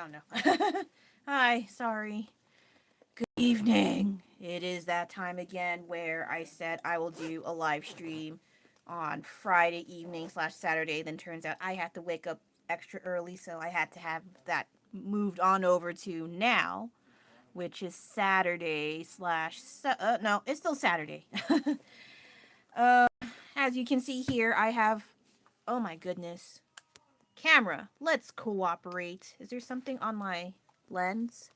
don't know. Hi, sorry. Good evening. It is that time again where I said I will do a live stream on Friday evening slash Saturday. Then turns out I had to wake up extra early, so I had to have that moved on over to now, which is Saturday slash. No, it's still Saturday. uh, as you can see here, I have. Oh my goodness. Camera, let's cooperate. Is there something on my lens?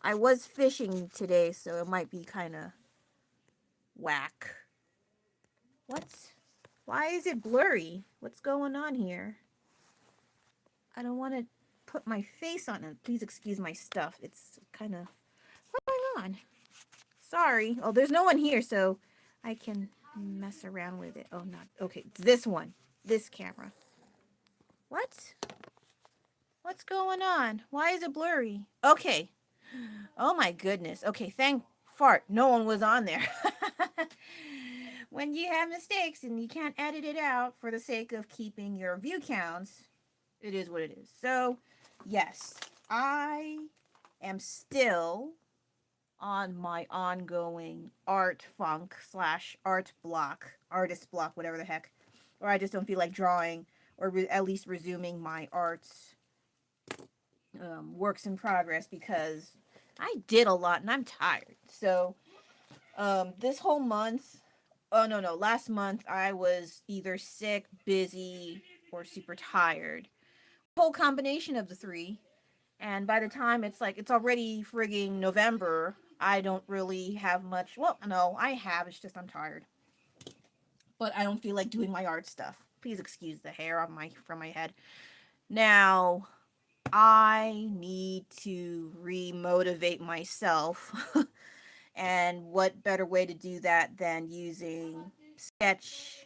I was fishing today, so it might be kind of whack. What? Why is it blurry? What's going on here? I don't want to put my face on it. Please excuse my stuff. It's kind of... What's going on? Sorry. Oh, there's no one here, so I can mess around with it. Oh, not... Okay, it's this one. This camera. What? What's going on? Why is it blurry? Okay. Oh my goodness. Okay, thank fart. No one was on there. When you have mistakes and you can't edit it out for the sake of keeping your view counts, it is what it is. So, yes, I am still on my ongoing art funk slash art block, artist block, whatever the heck, or I just don't feel like drawing or at least resuming my arts works in progress because I did a lot and I'm tired. So, this whole month, oh no, last month I was either sick, busy, or super tired. Whole combination of the three. And by the time it's already frigging November, I don't really have much. Well, no, I have. It's just I'm tired. But I don't feel like doing my art stuff. Please excuse the hair on my from my head. Now, I need to re-motivate myself. And what better way to do that than using sketches,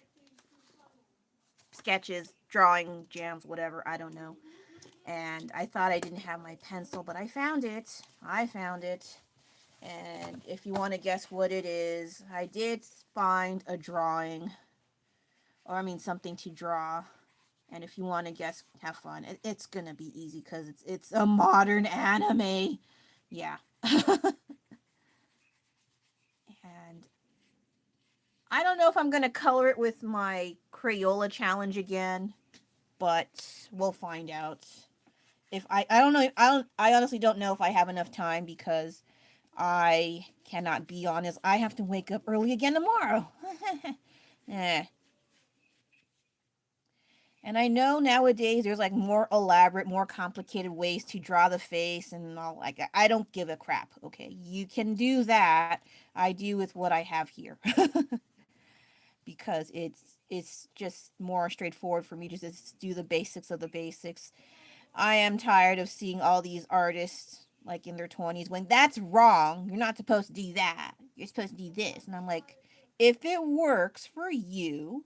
drawing jams, whatever, I don't know. And I thought I didn't have my pencil, but I found it. I found it. And if you want to guess what it is, I did find a drawing, or I mean something to draw. And if you want to guess, have fun. It's gonna be easy because it's a modern anime. Yeah. And I don't know if I'm gonna color it with my Crayola challenge again, but we'll find out. If I don't know, I honestly don't know if I have enough time because I cannot be honest. I have to wake up early again tomorrow. eh. And I know nowadays there's like more elaborate, more complicated ways to draw the face and all. Like I don't give a crap. Okay, you can do that. I do with what I have here. Because it's just more straightforward for me to just do the basics of the basics. I am tired of seeing all these artists like in their 20s when that's wrong. You're not supposed to do that. You're supposed to do this. And I'm like, if it works for you,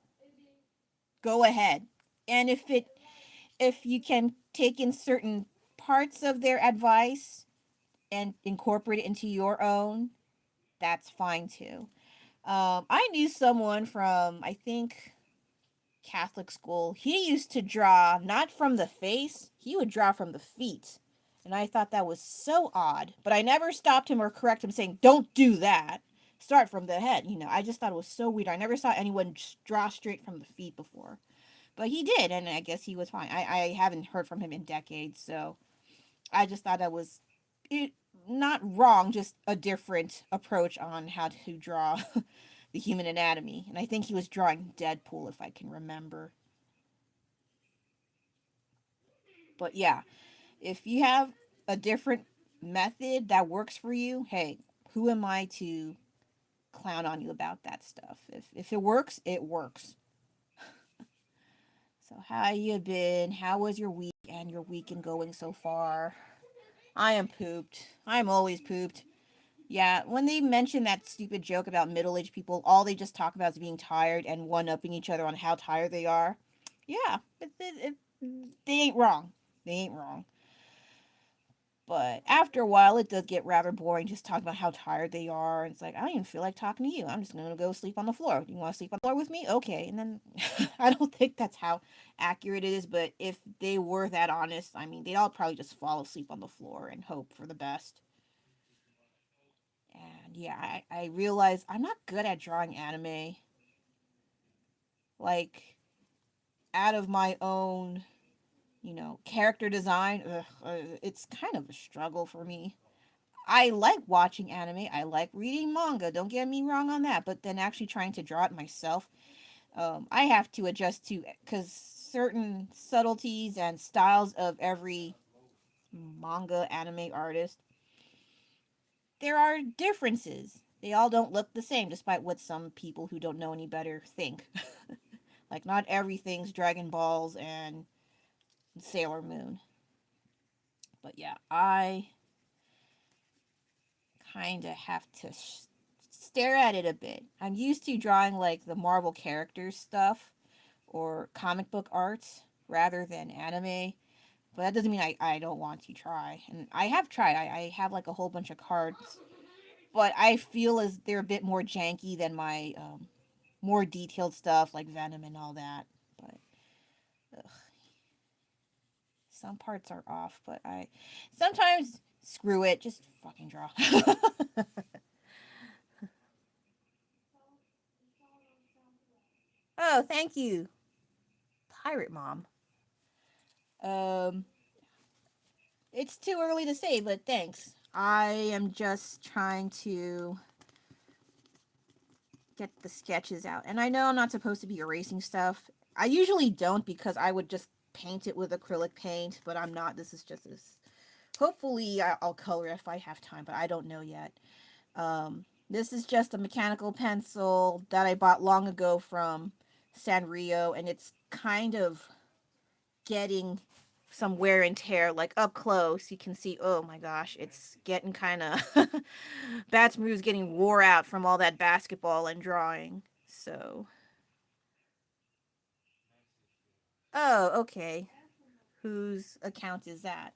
go ahead. And if you can take in certain parts of their advice and incorporate it into your own, that's fine too. I knew someone from I think Catholic school. He used to draw not from the face, he would draw from the feet. And I thought that was so odd. But I never stopped him or correct him saying, don't do that. Start from the head. I just thought it was so weird. I never saw anyone draw straight from the feet before. But he did, and I guess he was fine. I haven't heard from him in decades, so I just thought that was it, not wrong, just a different approach on how to draw the human anatomy. And I think he was drawing Deadpool, if I can remember. But yeah, if you have a different method that works for you, hey, who am I to clown on you about that stuff? If it works, it works. So how you been? How was your week and your weekend going so far? I am pooped. I'm always pooped. Yeah, when they mention that stupid joke about middle-aged people, all they just talk about is being tired and one-upping each other on how tired they are. Yeah, they ain't wrong. They ain't wrong. But after a while, it does get rather boring just talking about how tired they are. And it's like, I don't even feel like talking to you. I'm just going to go sleep on the floor. You want to sleep on the floor with me? Okay. And then I don't think that's how accurate it is. But if they were that honest, I mean, they'd all probably just fall asleep on the floor and hope for the best. And yeah, I realize I'm not good at drawing anime. Like, out of my own, character design, it's kind of a struggle for me. I like watching anime. I like reading manga. Don't get me wrong on that. But then actually trying to draw it myself, I have to adjust to because certain subtleties and styles of every manga anime artist, there are differences. They all don't look the same, despite what some people who don't know any better think. Like, not everything's Dragon Balls and Sailor Moon. But yeah, I kind of have to stare at it a bit. I'm used to drawing like the Marvel characters stuff or comic book arts rather than anime. But that doesn't mean I don't want to try. And I have tried. I have like a whole bunch of cards. But I feel as they're a bit more janky than my more detailed stuff like Venom and all that. But ugh, some parts are off. But I sometimes screw it. Just fucking draw. Oh, thank you, Pirate Mom. Um, it's too early to say, but thanks. I am just trying to get the sketches out. And I know I'm not supposed to be erasing stuff. I usually don't because I would just paint it with acrylic paint, but I'm not. This is just this. Hopefully, I'll color if I have time, but I don't know yet. This is just a mechanical pencil that I bought long ago from Sanrio, and it's kind of getting some wear and tear. Like up close you can see, oh my gosh, it's getting kind of Batsmoo's getting wore out from all that basketball and drawing. So, oh, okay, whose account is that?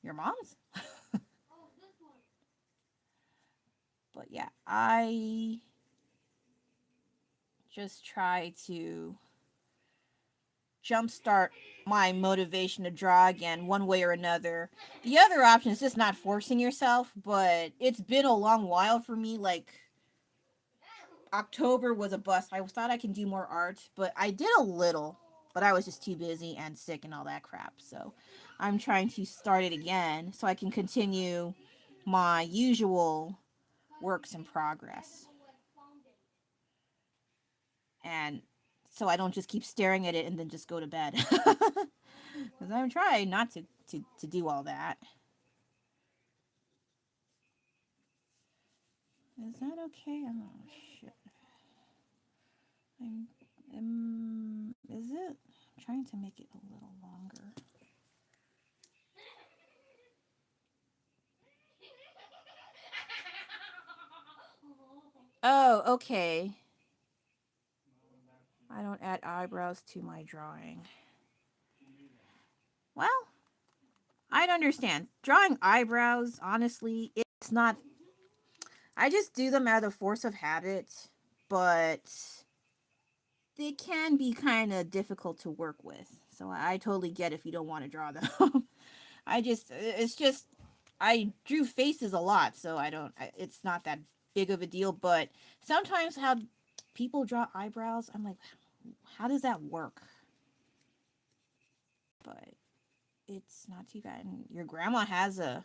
Your mom's? But yeah, I just try to jumpstart my motivation to draw again one way or another. The other option is just not forcing yourself, but it's been a long while for me. Like, October was a bust. I thought I can do more art, but I did a little, but I was just too busy and sick and all that crap. So I'm trying to start it again so I can continue my usual works in progress. And so I don't just keep staring at it and then just go to bed. Because I'm trying not to do all that. Is that okay? Oh, shit. I'm, is it? I'm trying to make it a little longer. Oh, okay. I don't add eyebrows to my drawing. Well, I'd understand. Drawing eyebrows, honestly, it's not. I just do them out of force of habit, but they can be kind of difficult to work with. So I totally get if you don't want to draw them. It's just, I drew faces a lot, so it's not that big of a deal. But sometimes how people draw eyebrows, I'm like, how does that work? But it's not too bad. And your grandma has a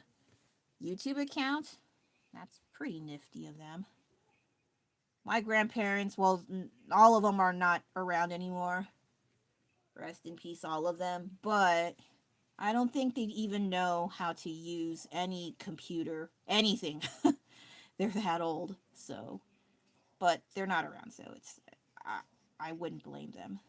YouTube account. That's pretty nifty of them. My grandparents, well, all of them are not around anymore. Rest in peace, all of them. But I don't think they'd even know how to use any computer, anything. They're that old. So, but they're not around, so I, I wouldn't blame them.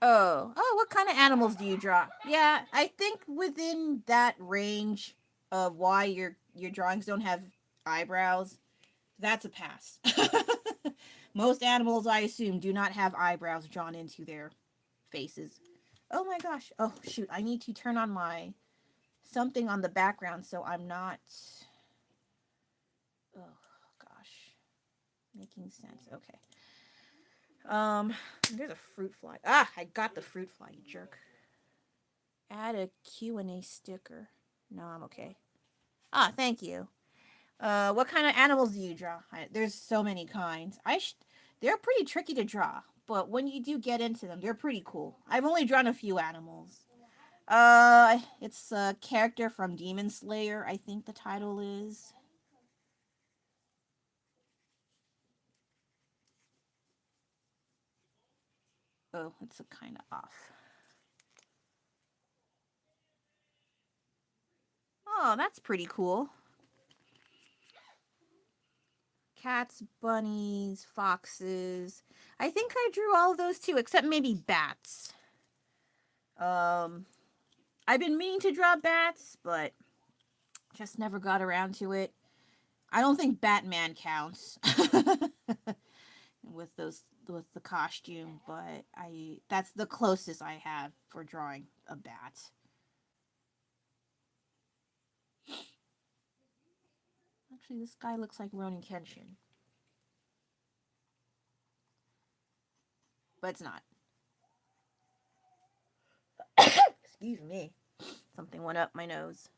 Oh, what kind of animals do you draw? Yeah, I think within that range of why your drawings don't have eyebrows, that's a pass. Most animals, I assume, do not have eyebrows drawn into their faces. Oh my gosh. Oh, shoot. I need to turn on my something on the background so I'm not. Oh, gosh. Making sense. Okay. Um, there's a fruit fly. Ah, I got the fruit fly, you jerk. Add a Q&A sticker. No, I'm okay. Ah, thank you. What kind of animals do you draw? There's so many kinds. They're pretty tricky to draw, but when you do get into them, they're pretty cool. I've only drawn a few animals. It's a character from Demon Slayer, I think the title is. Oh, it's a kind of off. Oh, that's pretty cool. Cats, bunnies, foxes. I think I drew all of those too, except maybe bats. Um, I've been meaning to draw bats, but just never got around to it. I don't think Batman counts with the costume, but I that's the closest I have for drawing a bat. Actually, this guy looks like Ronin Kenshin, but it's not. Excuse me. Something went up my nose.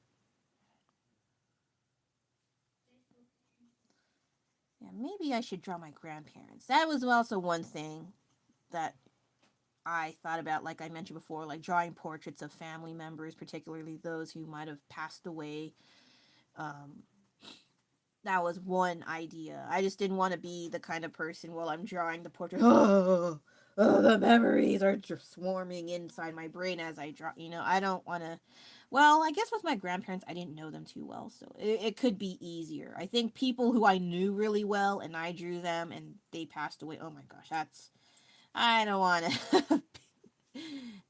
Yeah, maybe I should draw my grandparents. That was also one thing that I thought about, like I mentioned before, like drawing portraits of family members, particularly those who might have passed away. Um, that was one idea. I just didn't want to be the kind of person while I'm drawing the portrait. Oh, the memories are just swarming inside my brain as I draw. I don't want to. Well, I guess with my grandparents, I didn't know them too well, so it could be easier. I think people who I knew really well and I drew them and they passed away. Oh my gosh, that's. I don't want to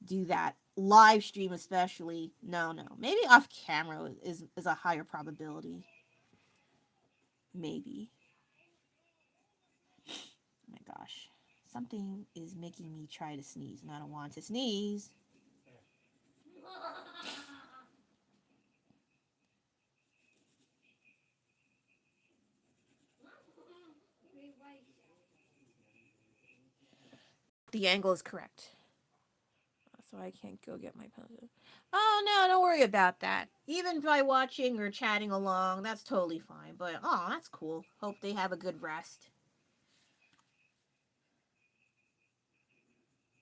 do that. Live stream, especially. No, no. Maybe off camera is a higher probability. Maybe. Oh my gosh. Something is making me try to sneeze, and I don't want to sneeze. The angle is correct. So I can't go get my pencil. Oh no, don't worry about that. Even by watching or chatting along, that's totally fine. But oh, that's cool. Hope they have a good rest.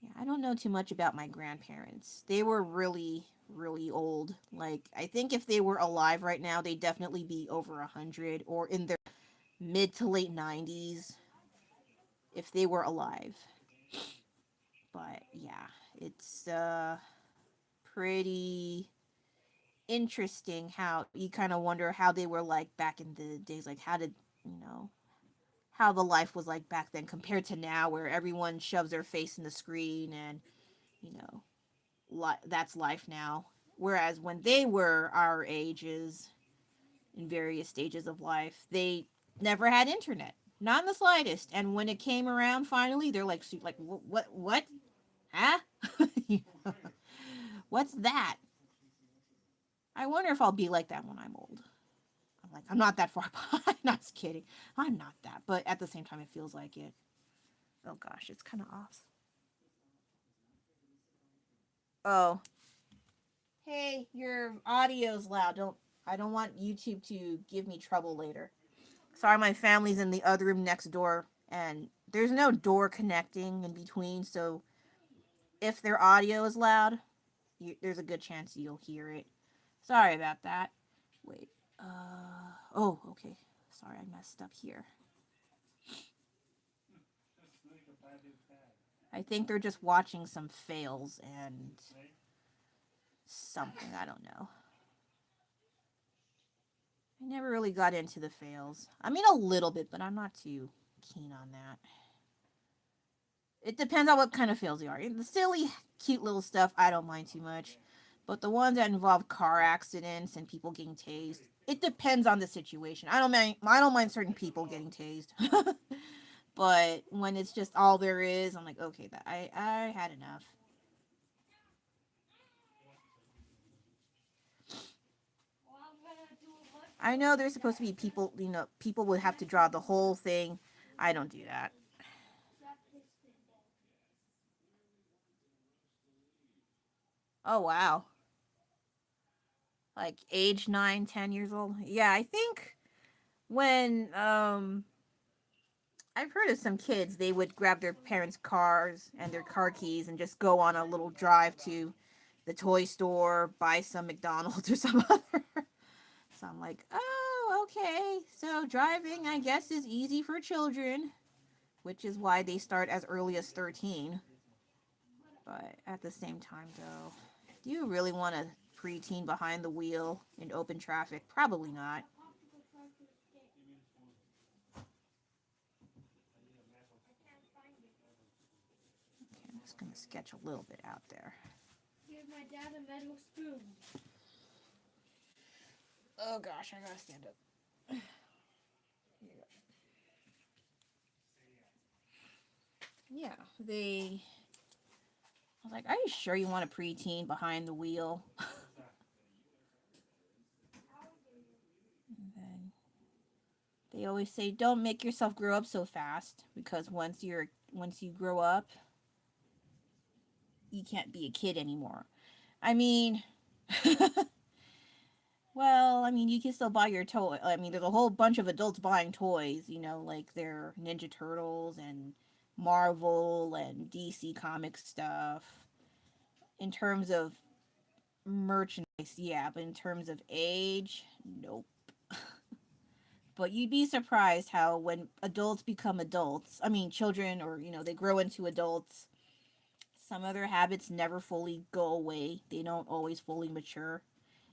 Yeah, I don't know too much about my grandparents. They were really, really old. Like, I think if they were alive right now, they'd definitely be over 100 or in their mid to late 90s if they were alive. But yeah, it's pretty interesting how you kind of wonder how they were like back in the days. Like, how the life was like back then compared to now, where everyone shoves their face in the screen and, you know, that's life now. Whereas when they were our ages, in various stages of life, they never had internet, not in the slightest. And when it came around, finally, they're like, what, huh? What's that? I wonder if I'll be like that when I'm old. I'm like, I'm not that far behind. Not just kidding. I'm not that, but at the same time, it feels like it. Oh gosh, it's kind of off. Oh, hey, your audio's loud. I don't want YouTube to give me trouble later. Sorry, my family's in the other room next door, and there's no door connecting in between, so if their audio is loud, there's a good chance you'll hear it. Sorry about that. Wait. Oh, okay. Sorry, I messed up here. I think they're just watching some fails and something. I don't know. I never really got into the fails. I mean, a little bit, but I'm not too keen on that. It depends on what kind of fails they are. The silly, cute little stuff, I don't mind too much. But the ones that involve car accidents and people getting tased, it depends on the situation. I don't mind certain people getting tased. But when it's just all there is, I'm like, okay, that I had enough. I know there's supposed to be people, people would have to draw the whole thing. I don't do that. Oh wow. Like age 9, 10 years old. Yeah, I think when I've heard of some kids, they would grab their parents' cars and their car keys and just go on a little drive to the toy store, buy some McDonald's or some other. So I'm like, oh, okay. So driving, I guess, is easy for children, which is why they start as early as 13. But at the same time, though, do you really want a preteen behind the wheel in open traffic? Probably not. Okay, I'm just going to sketch a little bit out there. Give my dad a metal spoon. Oh gosh, I gotta stand up. Yeah, they. I was like, are you sure you want a preteen behind the wheel? And then they always say, don't make yourself grow up so fast because once you grow up, you can't be a kid anymore. I mean, well, I mean, you can still buy your toy. I mean, there's a whole bunch of adults buying toys, like their Ninja Turtles and Marvel and DC comic stuff. In terms of merchandise, yeah, but in terms of age, nope. But you'd be surprised how when adults become adults, I mean, children or, they grow into adults, some of their habits never fully go away. They don't always fully mature.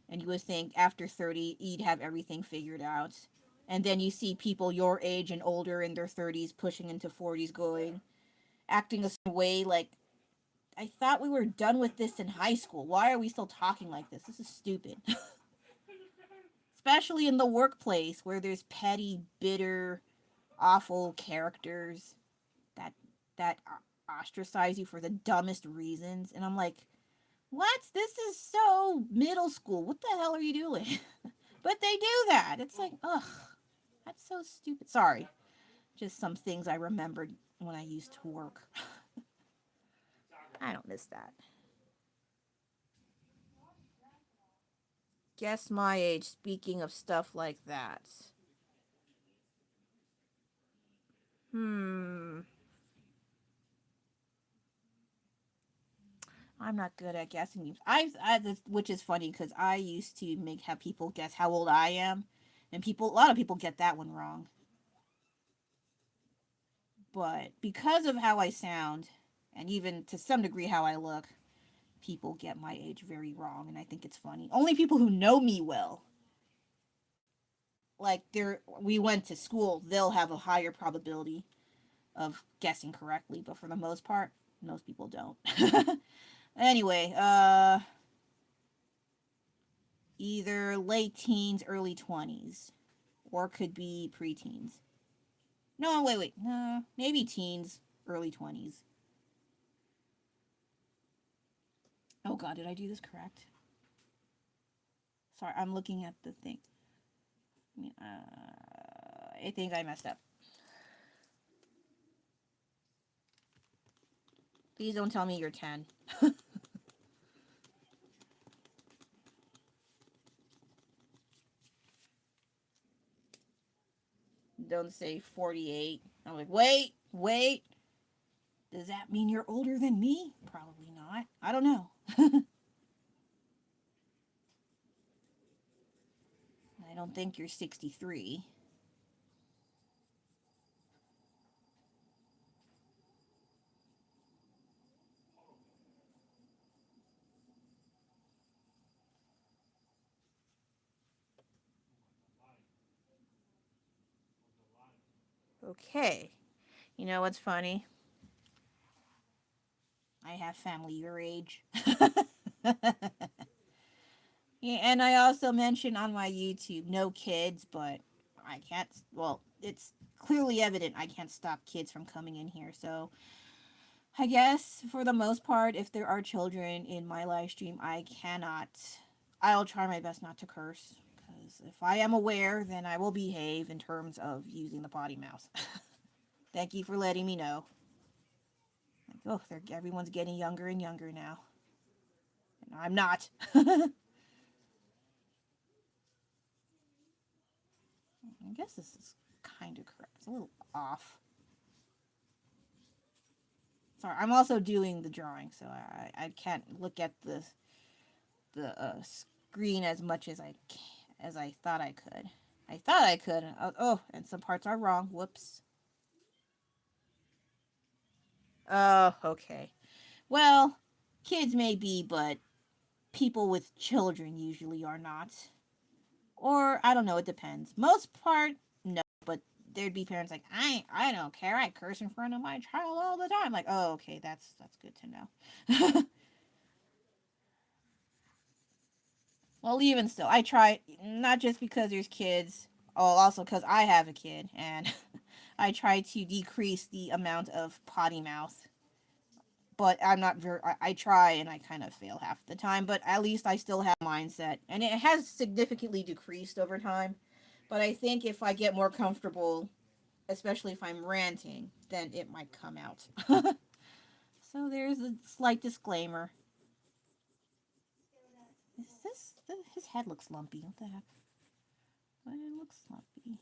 And you would think after 30, you'd have everything figured out. And then you see people your age and older in their 30s pushing into 40s going, acting a certain way like, I thought we were done with this in high school. Why are we still talking like this? This is stupid. Especially in the workplace where there's petty, bitter, awful characters that that ostracize you for the dumbest reasons. And I'm like, what? This is so middle school. What the hell are you doing? But they do that. It's like, ugh, that's so stupid. Sorry. Just some things I remembered when I used to work. I don't miss that. Guess my age, speaking of stuff like that. Hmm. I'm not good at guessing. Which is funny because I used to have people guess how old I am, and a lot of people get that one wrong. But because of how I sound, and even to some degree how I look, people get my age very wrong, and I think it's funny. Only people who know me well, like we went to school, they'll have a higher probability of guessing correctly. But for the most part, most people don't. Anyway, either late teens, early 20s, or could be preteens. No, wait. No, maybe teens, early 20s. Oh god, did I do this correct? Sorry, I'm looking at the thing. I think I messed up. Please don't tell me you're 10. Don't say 48. I'm like, wait. Does that mean you're older than me? Probably not. I don't know. I don't think you're 63. Okay. You know what's funny? I have family your age. Yeah, and I also mentioned on my YouTube, no kids, but I can't. Well, it's clearly evident I can't stop kids from coming in here. So I guess for the most part, if there are children in my live stream, I cannot. I'll try my best not to curse. Because if I am aware, then I will behave in terms of using the potty mouth. Thank you for letting me know. Like, oh, everyone's getting younger and younger now. And I'm not. I guess this is kind of correct. It's a little off. Sorry, I'm also doing the drawing, so I can't look at the screen as much as I thought I could. I thought I could. Oh, and some parts are wrong. Whoops. Oh, okay. Well, kids may be, but people with children usually are not. Or I don't know. It depends. Most part, no. But there'd be parents like I don't care. I curse in front of my child all the time. Like, oh, okay, that's good to know. Well, even still, I try not just because there's kids. Oh, also because I have a kid, and I try to decrease the amount of potty mouth. But I'm not very. I try and I kind of fail half the time. But at least I still have mindset, and it has significantly decreased over time. But I think if I get more comfortable, especially if I'm ranting, then it might come out. So there's a slight disclaimer. Is this his head looks lumpy? What the heck? Why it looks lumpy?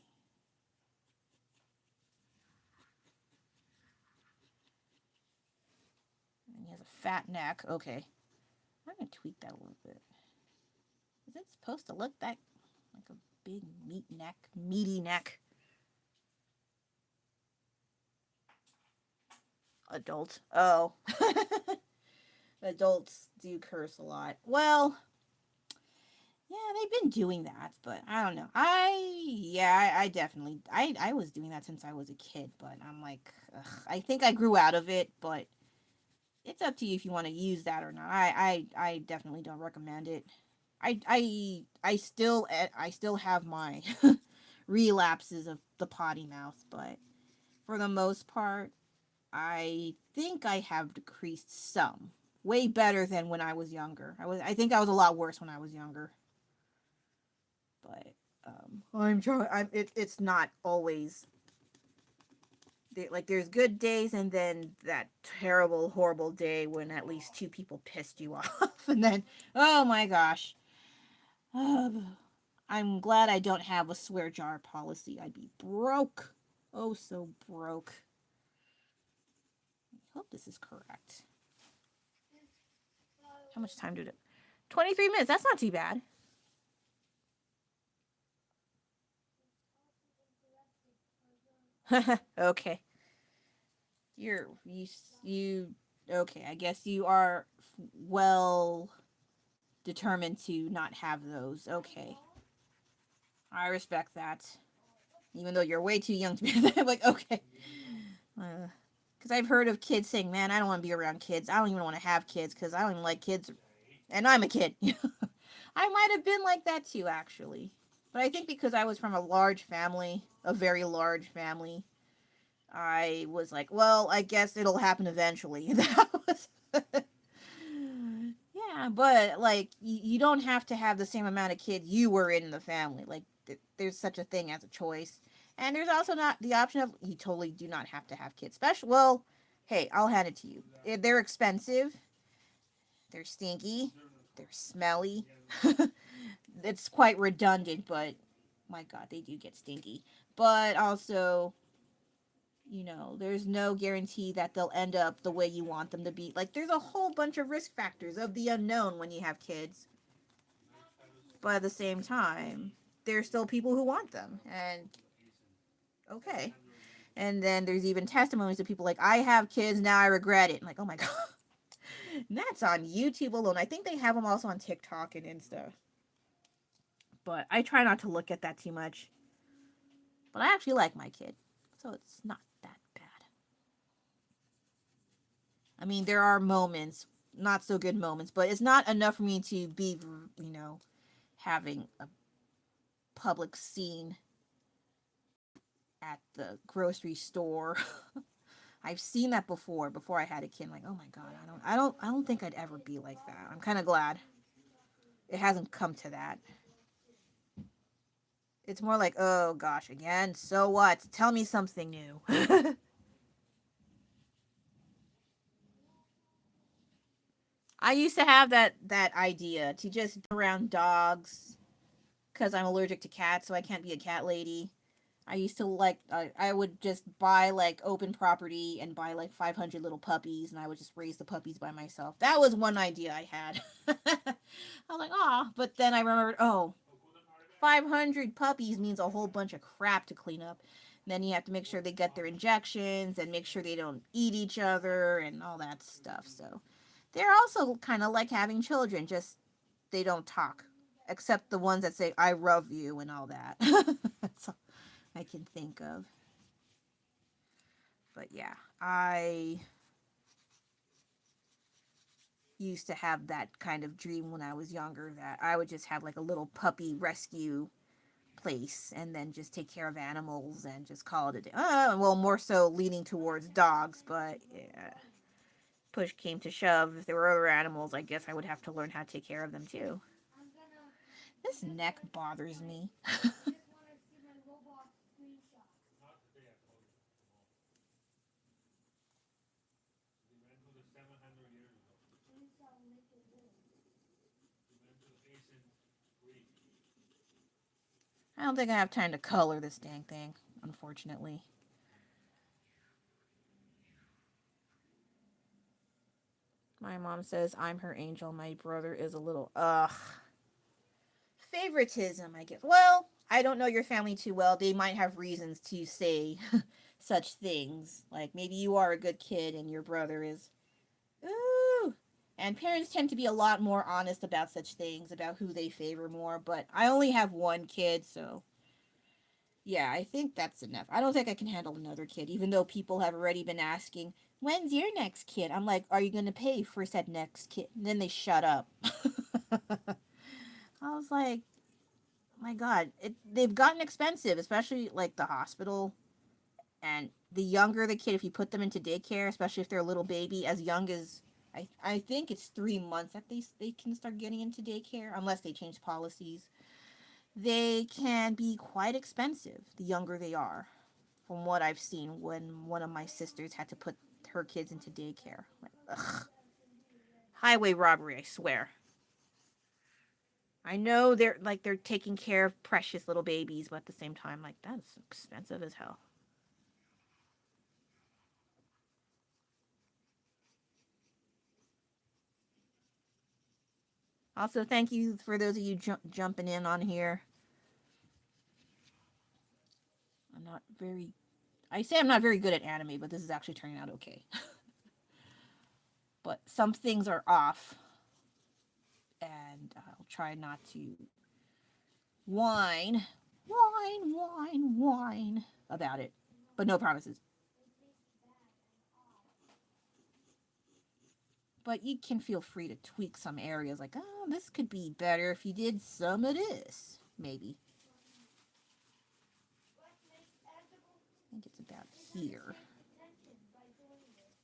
And he has a fat neck. Okay, I'm gonna tweak that a little bit. Is it supposed to look that like a big meaty neck? Adult. Oh, adults do curse a lot. Well, yeah, they've been doing that, but I don't know. I definitely I was doing that since I was a kid, but I'm like, ugh, I think I grew out of it, but it's up to you if you want to use that or not. I definitely don't recommend it. I still have my relapses of the potty mouth, but for the most part, I think I have decreased some. Way better than when I was younger. I think I was a lot worse when I was younger. But I'm trying. It's not always like there's good days and then that terrible horrible day when at least two people pissed you off and then oh my gosh. I'm glad I don't have a swear jar policy. I'd be broke. Oh, so broke. I hope this is correct. How much time did it? 23 minutes. That's not too bad. Okay. You okay, I guess you are well determined to not have those. Okay. I respect that. Even though you're way too young to be that. Like, okay. Because I've heard of kids saying, man, I don't want to be around kids. I don't even want to have kids because I don't even like kids. And I'm a kid. I might have been like that too, actually. But I think because I was from a large family, a very large family, I was like, well, I guess it'll happen eventually. That was. Yeah, but like you don't have to have the same amount of kids you were in the family. Like there's such a thing as a choice, and there's also not the option of you totally do not have to have kids. Special, well, hey, I'll hand it to you. They're expensive, they're stinky, they're smelly. It's quite redundant, but my God, they do get stinky. But also, there's no guarantee that they'll end up the way you want them to be. Like, there's a whole bunch of risk factors of the unknown when you have kids. But at the same time, there's still people who want them. And, okay. And then there's even testimonies of people like, I have kids, now I regret it. I'm like, oh my God. And that's on YouTube alone. I think they have them also on TikTok and Insta. But I try not to look at that too much. But I actually like my kid. So it's not that bad. I mean, there are moments, not so good moments, but it's not enough for me to be, having a public scene. at the grocery store. I've seen that before I had a kid. I'm like, oh my god, I don't think I'd ever be like that. I'm kind of glad it hasn't come to that. It's more like, oh gosh, again, so what? Tell me something new. I used to have that idea to just around dogs because I'm allergic to cats, so I can't be a cat lady. I used to like I would just buy like open property and buy like 500 little puppies, and I would just raise the puppies by myself. That was one idea I had. I was like, oh, but then I remembered, oh, 500 puppies means a whole bunch of crap to clean up. And then you have to make sure they get their injections and make sure they don't eat each other and all that stuff. So they're also kind of like having children, just they don't talk, except the ones that say "I love you" and all that. That's all I can think of. But yeah, I used to have that kind of dream when I was younger that I would just have like a little puppy rescue place and then just take care of animals and just call it a day. Well, more so leaning towards dogs, but yeah, push came to shove. If there were other animals, I guess I would have to learn how to take care of them too. I'm gonna. This neck bothers me. I just wanna see my robot screenshot. Screenshot will make it work. I don't think I have time to color this dang thing, unfortunately. My mom says I'm her angel. My brother is a little, favoritism, I guess. Well, I don't know your family too well. They might have reasons to say such things. Like maybe you are a good kid and your brother is, ooh. And parents tend to be a lot more honest about such things, about who they favor more. But I only have one kid, so yeah, I think that's enough. I don't think I can handle another kid, even though people have already been asking, when's your next kid? I'm like, are you going to pay for said next kid? And then they shut up. I was like, my God, they've gotten expensive, especially like the hospital. And the younger the kid, if you put them into daycare, especially if they're a little baby, as young as I think it's 3 months that they can start getting into daycare, unless they change policies. They can be quite expensive the younger they are, from what I've seen when one of my sisters had to put her kids into daycare. Like, ugh. Highway robbery, I swear. I know they're taking care of precious little babies, but at the same time, like that's expensive as hell. Also, thank you for those of you jumping in on here. I'm not very. I say I'm not very good at anime, but this is actually turning out okay. But some things are off, and I'll try not to whine, whine about it. But no promises. But you can feel free to tweak some areas, like, oh, this could be better if you did some of this, maybe. What makes edible? I think it's about You're gonna here. get attention by doing this.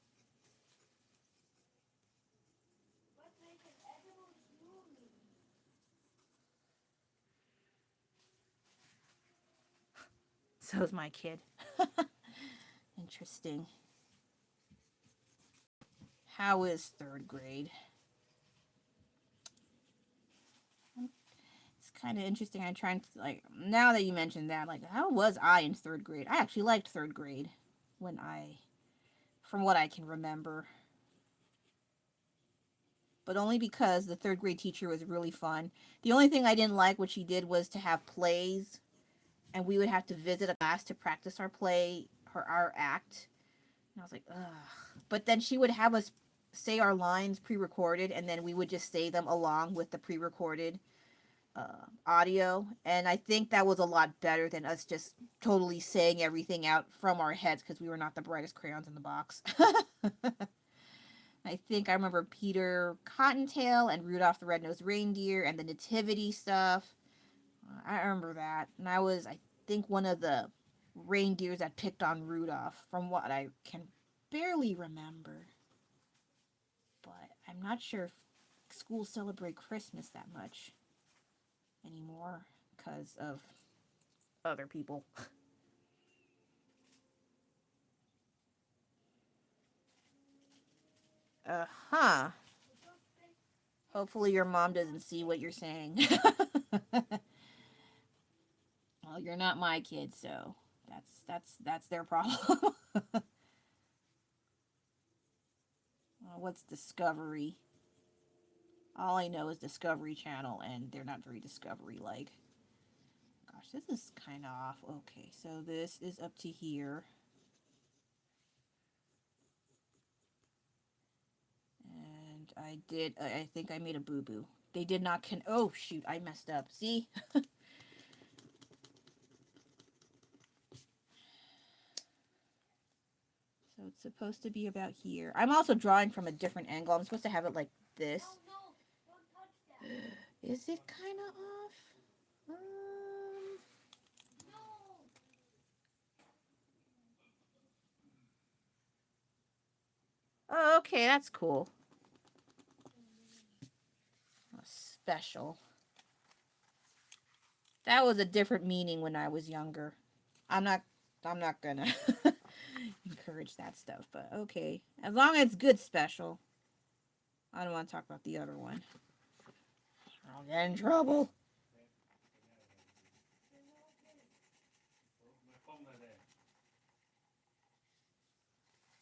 What makes an edible smoothie? So's my kid. Interesting. How is third grade? It's kind of interesting. I'm trying to, like, now that you mentioned that, like, how was I in third grade? I actually liked third grade when from what I can remember. But only because the third grade teacher was really fun. The only thing I didn't like what she did was to have plays, and we would have to visit a class to practice our play, our act. And I was like, ugh. But then she would have us say our lines pre-recorded, and then we would just say them along with the pre-recorded audio. And I think that was a lot better than us just totally saying everything out from our heads because we were not the brightest crayons in the box. I think I remember Peter Cottontail and Rudolph the Red-Nosed Reindeer and the nativity stuff. I remember that. And I think one of the reindeers that picked on Rudolph, from what I can barely remember. But I'm not sure if schools celebrate Christmas that much anymore because of other people. Huh. Hopefully your mom doesn't see what you're saying. Well, you're not my kid, so that's their problem. What's Discovery? All I know is Discovery Channel, and they're not very Discovery like. Gosh, this is kind of off. Okay, so this is up to here. And I think I made a boo-boo. They did not oh, shoot, I messed up. See? So it's supposed to be about here. I'm also drawing from a different angle. I'm supposed to have it like this. No, no, don't touch that. Is it kind of off? No. Oh, okay, that's cool. Special. That was a different meaning when I was younger. I'm not I'm not gonna encourage that stuff, but okay. As long as it's good special. I don't want to talk about the other one. I'll get in trouble.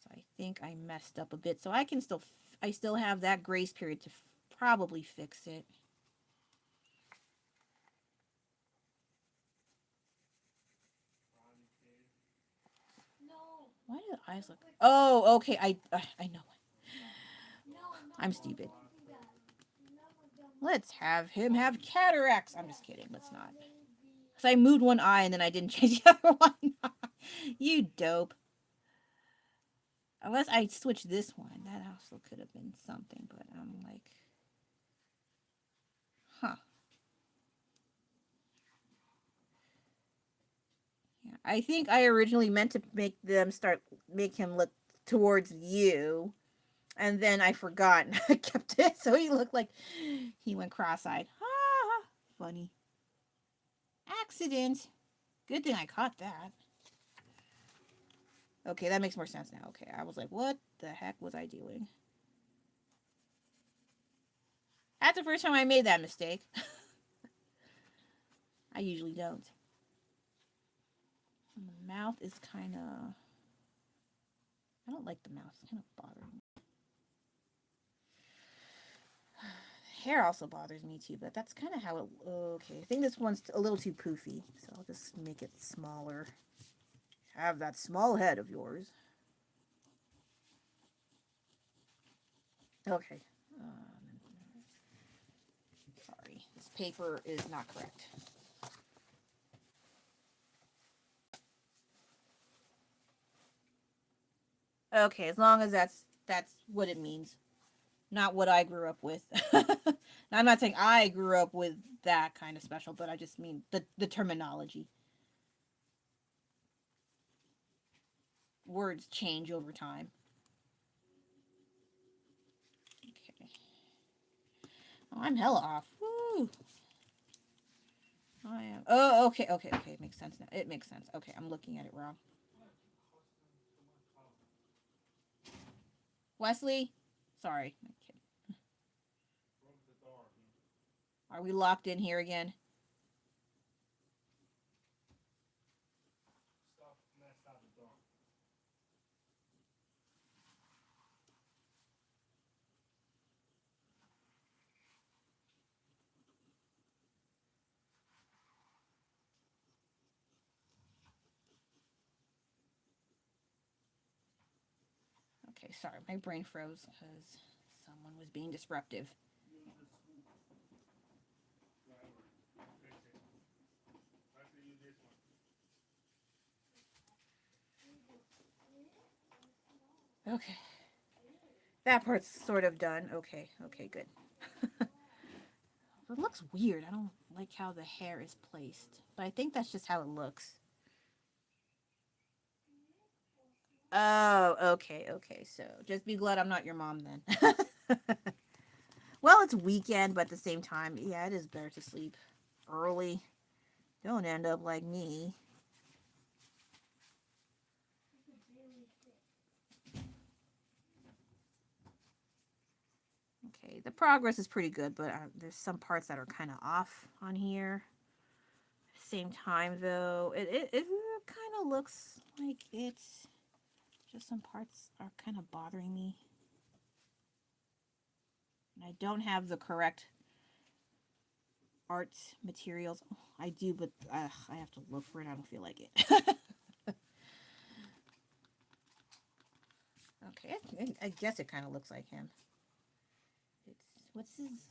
So I think I messed up a bit. So I still have that grace period to probably fix it. No. Why do the eyes look? Oh, okay. I know. No, I'm no, stupid. don't do that. Let's have him have cataracts. I'm just kidding. Let's not. Because I moved one eye and then I didn't change the other one. You dope. Unless I switch this one. That also could have been something, but I'm like, huh. Yeah. I think I originally meant to make him look towards you. And then I forgot and I kept it so he looked like he went cross-eyed. Ah, funny. Accident. Good thing I caught that. Okay, that makes more sense now. Okay, I was like, what the heck was I doing? That's the first time I made that mistake. I usually don't. And the mouth is kind of... I don't like the mouth. It's kind of bothering me. Hair also bothers me too, but that's kind of how it... Okay, I think this one's a little too poofy, so I'll just make it smaller. Have that small head of yours. Okay. Sorry, this paper is not correct. Okay, as long as that's what it means, not what I grew up with. Now, I'm not saying I grew up with that kind of special, but I just mean the terminology. Words change over time. Okay. Oh, I'm hella off. Woo. I am. Oh, okay, okay, okay. It makes sense now. It makes sense. Okay, I'm looking at it wrong. Wesley, sorry, my kid. Are we locked in here again? Okay, sorry, my brain froze because someone was being disruptive. Okay, that part's sort of done. Okay, okay, good. It looks weird. I don't like how the hair is placed, but I think that's just how it looks. Oh, okay, okay. So just be glad I'm not your mom then. Well, it's weekend, but at the same time, yeah, it is better to sleep early. Don't end up like me. Okay, the progress is pretty good, but there's some parts that are kind of off on here. Same time, though, it kind of looks like it's just some parts are kind of bothering me. And I don't have the correct art materials. Oh, I do, but I have to look for it. I don't feel like it. Okay, I guess it kind of looks like him. It's what's his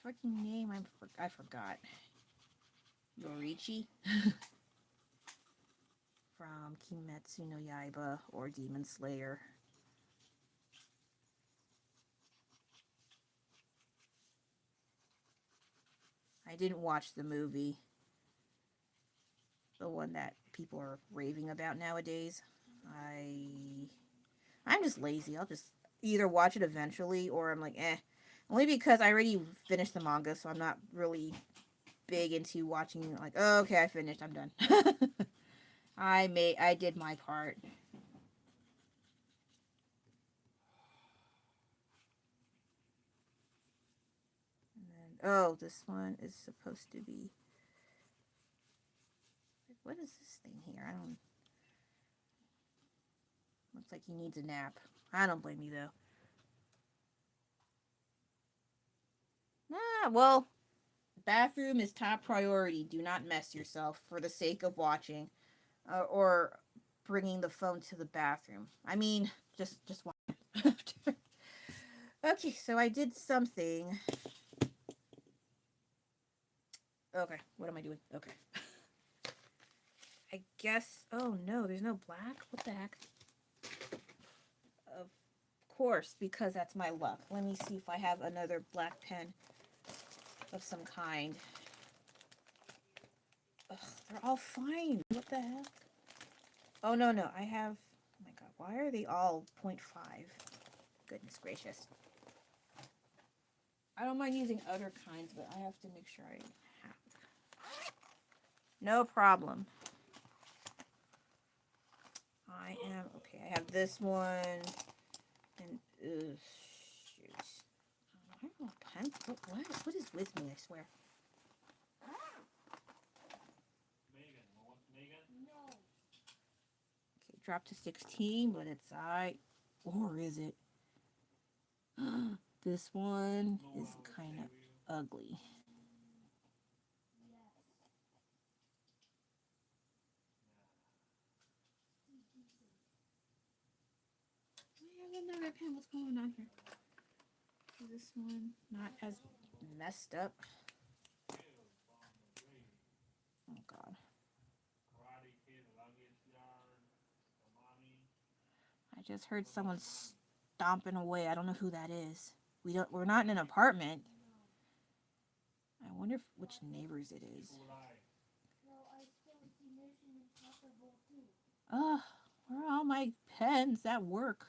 freaking name? I forgot. Yorichi from Kimetsu no Yaiba or Demon Slayer. I didn't watch the movie, the one that people are raving about nowadays. I I'm just lazy. I'll just either watch it eventually or I'm like, eh. Only because I already finished the manga, so I'm not really big into watching like, oh, okay, I finished, I'm done. I did my part. And then oh, this one is supposed to be what is this thing here? I don't looks like he needs a nap. I don't blame you though. Nah, well, bathroom is top priority. Do not mess yourself for the sake of watching or bringing the phone to the bathroom. I mean, just watch. Okay, so I did something. Okay, what am I doing? Okay. I guess. Oh no, there's no black. What the heck? Of course, because that's my luck. Let me see if I have another black pen of some kind. Ugh, they're all fine. What the heck? Oh no, no, I have. Oh my god, why are they all 0.5? Goodness gracious. I don't mind using other kinds, but I have to make sure I have. No problem. I am okay. I have this one, and shoot. I don't know pen. What is with me? I swear. Okay, drop to 16, but it's or is it? This one is kind of ugly. I have another pen. What's going on here? This one not as messed up. Oh god. I just heard someone stomping away. I don't know who that is. We're not in an apartment. I wonder which neighbors it is. Ugh, where are all my pens at work?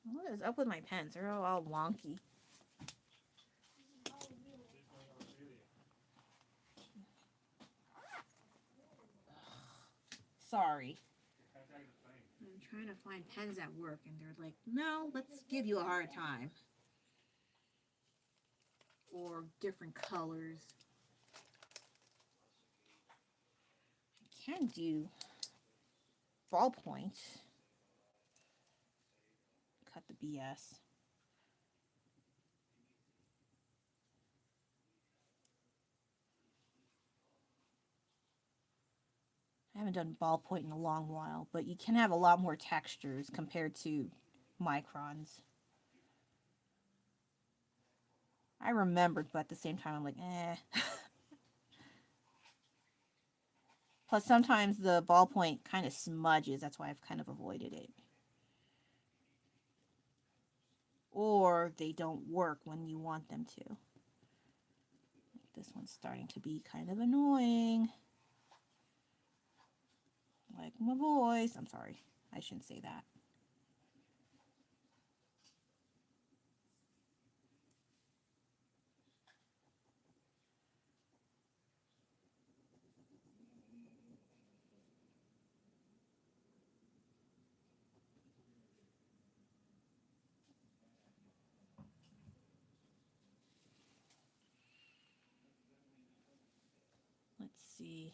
What is up with my pens? They're all wonky. Sorry. I'm trying to find pens at work, and they're like, no, let's give you a hard time. Or different colors. I can do ballpoint. Cut the BS. I haven't done ballpoint in a long while, but you can have a lot more textures compared to microns. I remembered, but at the same time, I'm like, eh. Plus, sometimes the ballpoint kind of smudges. That's why I've kind of avoided it. Or they don't work when you want them to. This one's starting to be kind of annoying. Like my voice. I'm sorry. I shouldn't say that. Let's see.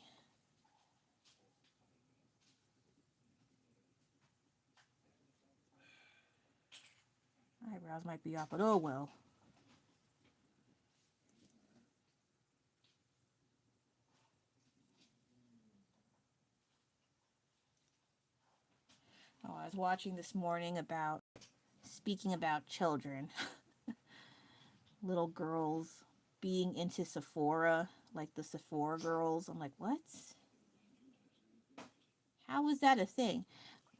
Eyebrows might be off, but oh well. Oh, I was watching this morning about speaking about children, little girls being into Sephora, like the Sephora girls. I'm like, what? How is that a thing?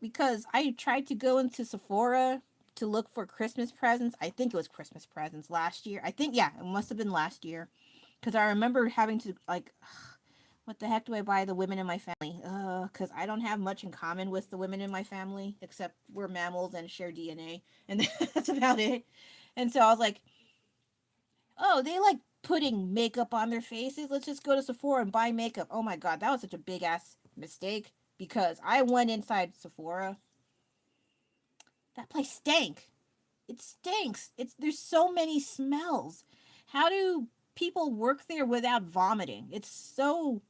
Because I tried to go into Sephora to look for Christmas presents. I think it was Christmas presents last year. I think, yeah, it must have been last year. Because I remember having to, like, what the heck do I buy the women in my family? Because I don't have much in common with the women in my family, except we're mammals and share DNA. And that's about it. And so I was like, oh, they like putting makeup on their faces. Let's just go to Sephora and buy makeup. Oh my God, that was such a big ass mistake because I went inside Sephora. That place stank. It stinks. It's there's so many smells. How do people work there without vomiting? It's so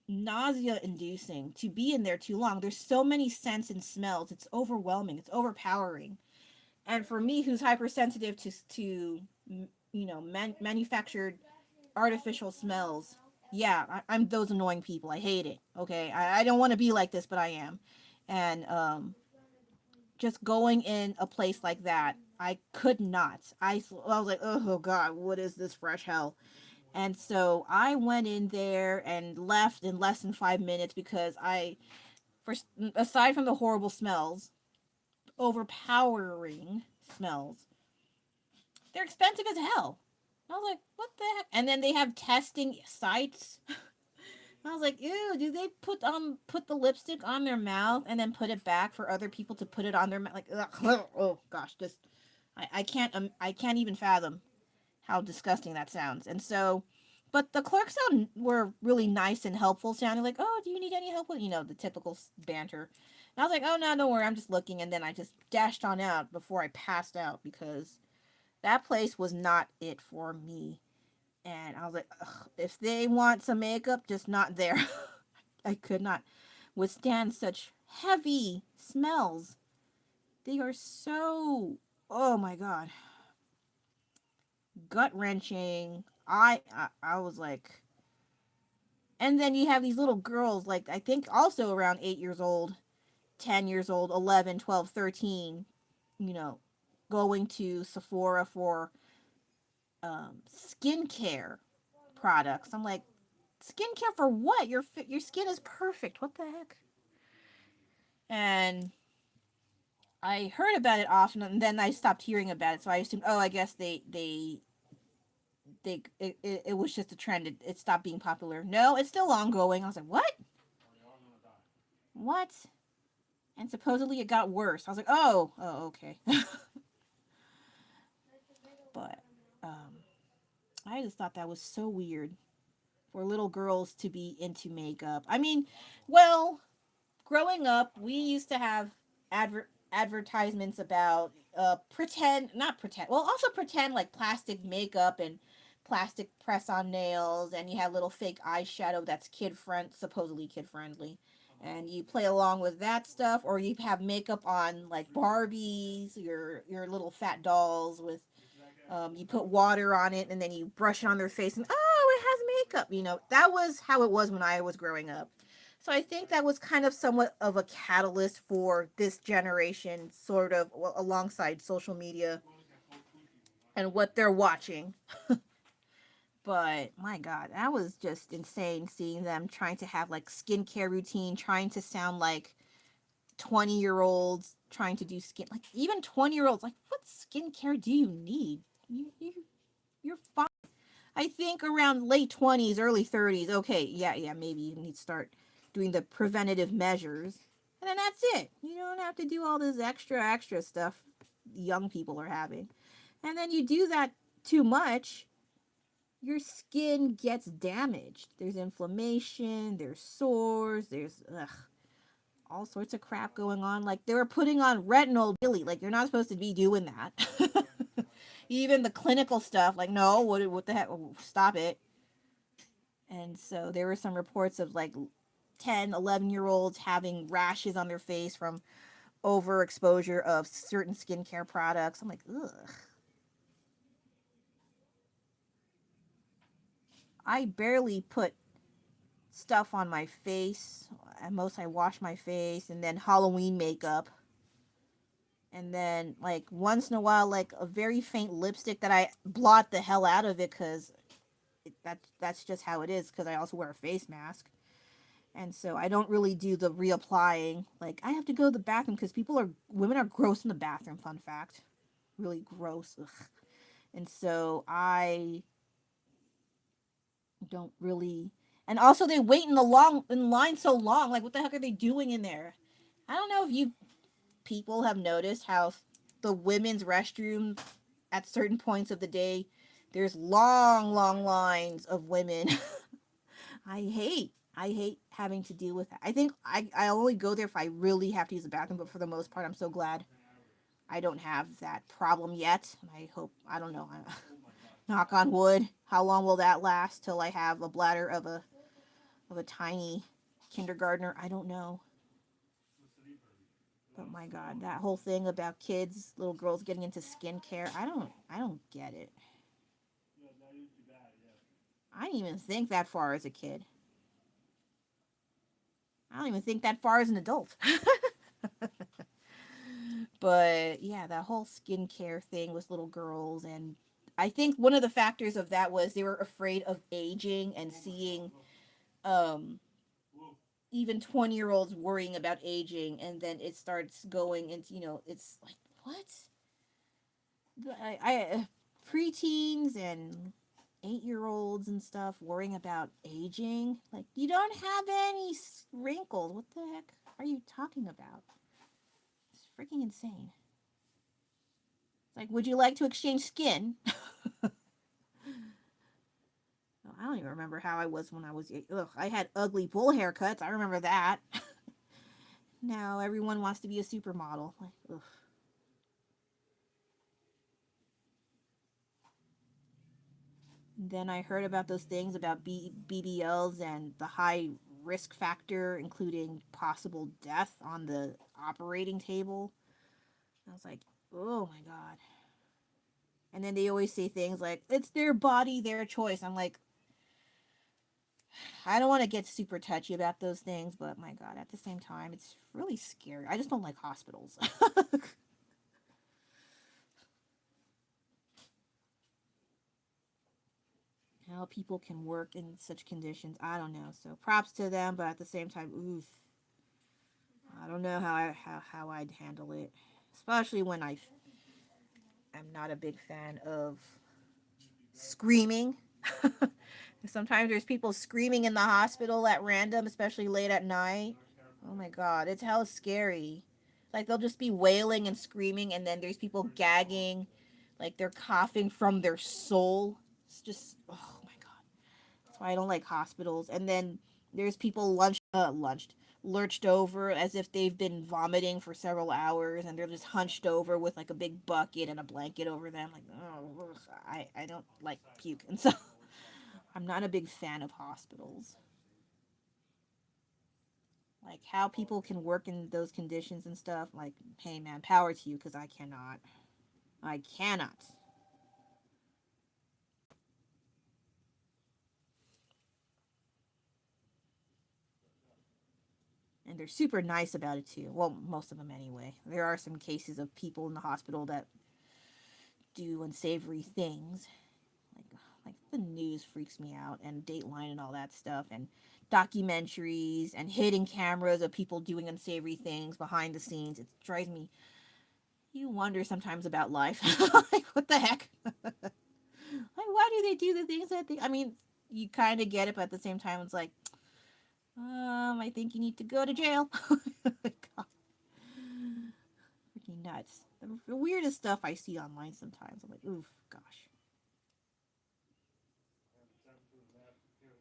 nausea inducing to be in there too long. There's so many scents and smells. It's overwhelming. It's overpowering. And for me, who's hypersensitive to manufactured artificial smells, yeah, I'm those annoying people. I hate it. Okay, I don't want to be like this, but I am. And just going in a place like that, I could not. I was like, oh God, what is this fresh hell? And so I went in there and left in less than 5 minutes because for aside from the horrible smells, overpowering smells, they're expensive as hell. I was like, what the heck? And then they have testing sites. I was like, ew, do they put the lipstick on their mouth and then put it back for other people to put it on their mouth? Like, ugh, oh gosh, just I can't even fathom how disgusting that sounds. And so, but the clerks were really nice and helpful, sounding like, oh, do you need any help with the typical banter. And I was like, oh no, don't worry, I'm just looking. And then I just dashed on out before I passed out because that place was not it for me. And I was like, ugh, if they want some makeup, just not there. I could not withstand such heavy smells. They are so, oh my God, gut wrenching. I was like, and then you have these little girls, like I think also around 8 years old, 10 years old, 11, 12, 13, you know, going to Sephora for skincare products. I'm like, skincare for what? Your skin is perfect. What the heck? And I heard about it often, and then I stopped hearing about it. So I assumed, oh, I guess it was just a trend. It stopped being popular. No, it's still ongoing. I was like, what? What? And supposedly it got worse. I was like, oh, okay. But I just thought that was so weird for little girls to be into makeup. I mean, well, growing up, we used to have advertisements about pretend, not pretend, well, also pretend like plastic makeup and plastic press on nails, and you have little fake eyeshadow that's supposedly kid friendly. And you play along with that stuff, or you have makeup on like Barbies, your little fat dolls with you put water on it and then you brush it on their face and oh, it has makeup. That was how it was when I was growing up. So I think that was kind of somewhat of a catalyst for this generation, sort of alongside social media and what they're watching. But my God, that was just insane seeing them trying to have like skincare routine, trying to sound like 20-year-olds trying to do skin, like even 20-year-olds, like what skincare do you need? You're fine. I think around late 20s, early 30s, okay, yeah, maybe you need to start doing the preventative measures. And then that's it. You don't have to do all this extra stuff young people are having. And then you do that too much, your skin gets damaged. There's inflammation, there's sores, there's all sorts of crap going on. Like they were putting on retinol daily. Like you're not supposed to be doing that. Even the clinical stuff, like no, what the heck? Stop it. And so there were some reports of like 10, 11-year olds having rashes on their face from overexposure of certain skincare products. I'm like, ugh. I barely put stuff on my face. At most, I wash my face and then Halloween makeup. And then, like, once in a while, like a very faint lipstick that I blot the hell out of it because that's just how it is because I also wear a face mask. And so I don't really do the reapplying. Like, I have to go to the bathroom because women are gross in the bathroom, fun fact. Really gross. Ugh. And so I don't really. And also, they wait in line so long. Like, what the heck are they doing in there? I don't know if you people have noticed how the women's restroom at certain points of the day, there's long lines of women. I hate having to deal with that. I think I only go there if I really have to use the bathroom, but for the most part, I'm so glad I don't have that problem yet. I hope, I don't know, knock on wood. How long will that last till I have a bladder of a tiny kindergartner? I don't know. But my God, that whole thing about kids, little girls getting into skincare, I don't get it. I didn't even think that far as a kid. I don't even think that far as an adult. But yeah, that whole skincare thing with little girls, and I think one of the factors of that was they were afraid of aging and seeing um even 20-year-olds worrying about aging, and then it starts going into, it's like, what? I preteens and 8-year-olds and stuff worrying about aging. Like, you don't have any wrinkles. What the heck are you talking about? It's freaking insane. It's like, would you like to exchange skin? Oh, I don't even remember how I was when I was. Ugh, I had ugly bull haircuts. I remember that. Now everyone wants to be a supermodel. Like, ugh. Then I heard about those things about BBLs and the high risk factor, including possible death on the operating table. I was like, oh my God. And then they always say things like, it's their body, their choice. I'm like, I don't want to get super touchy about those things, but my God, at the same time, it's really scary. I just don't like hospitals. How people can work in such conditions, I don't know. So props to them, but at the same time, oof, I don't know how I'd handle it, especially when I'm not a big fan of screaming. Sometimes there's people screaming in the hospital at random, especially late at night. Oh my God, it's hell scary. Like they'll just be wailing and screaming, and then there's people gagging, like they're coughing from their soul. It's just, oh my God. That's why I don't like hospitals. And then there's people lurched over as if they've been vomiting for several hours, and they're just hunched over with like a big bucket and a blanket over them. Like, oh, ugh, I don't like puke, and so I'm not a big fan of hospitals. Like how people can work in those conditions and stuff. Like, hey man, power to you, because I cannot. I cannot. And they're super nice about it too. Well, most of them anyway. There are some cases of people in the hospital that do unsavory things, like the news freaks me out, and Dateline and all that stuff, and documentaries and hidden cameras of people doing unsavory things behind the scenes. It drives me. You wonder sometimes about life. Like, what the heck? Like, why do they do the things that they? I mean, you kind of get it, but at the same time, it's like, I think you need to go to jail. God, freaking nuts. The weirdest stuff I see online sometimes. I'm like, oof, gosh.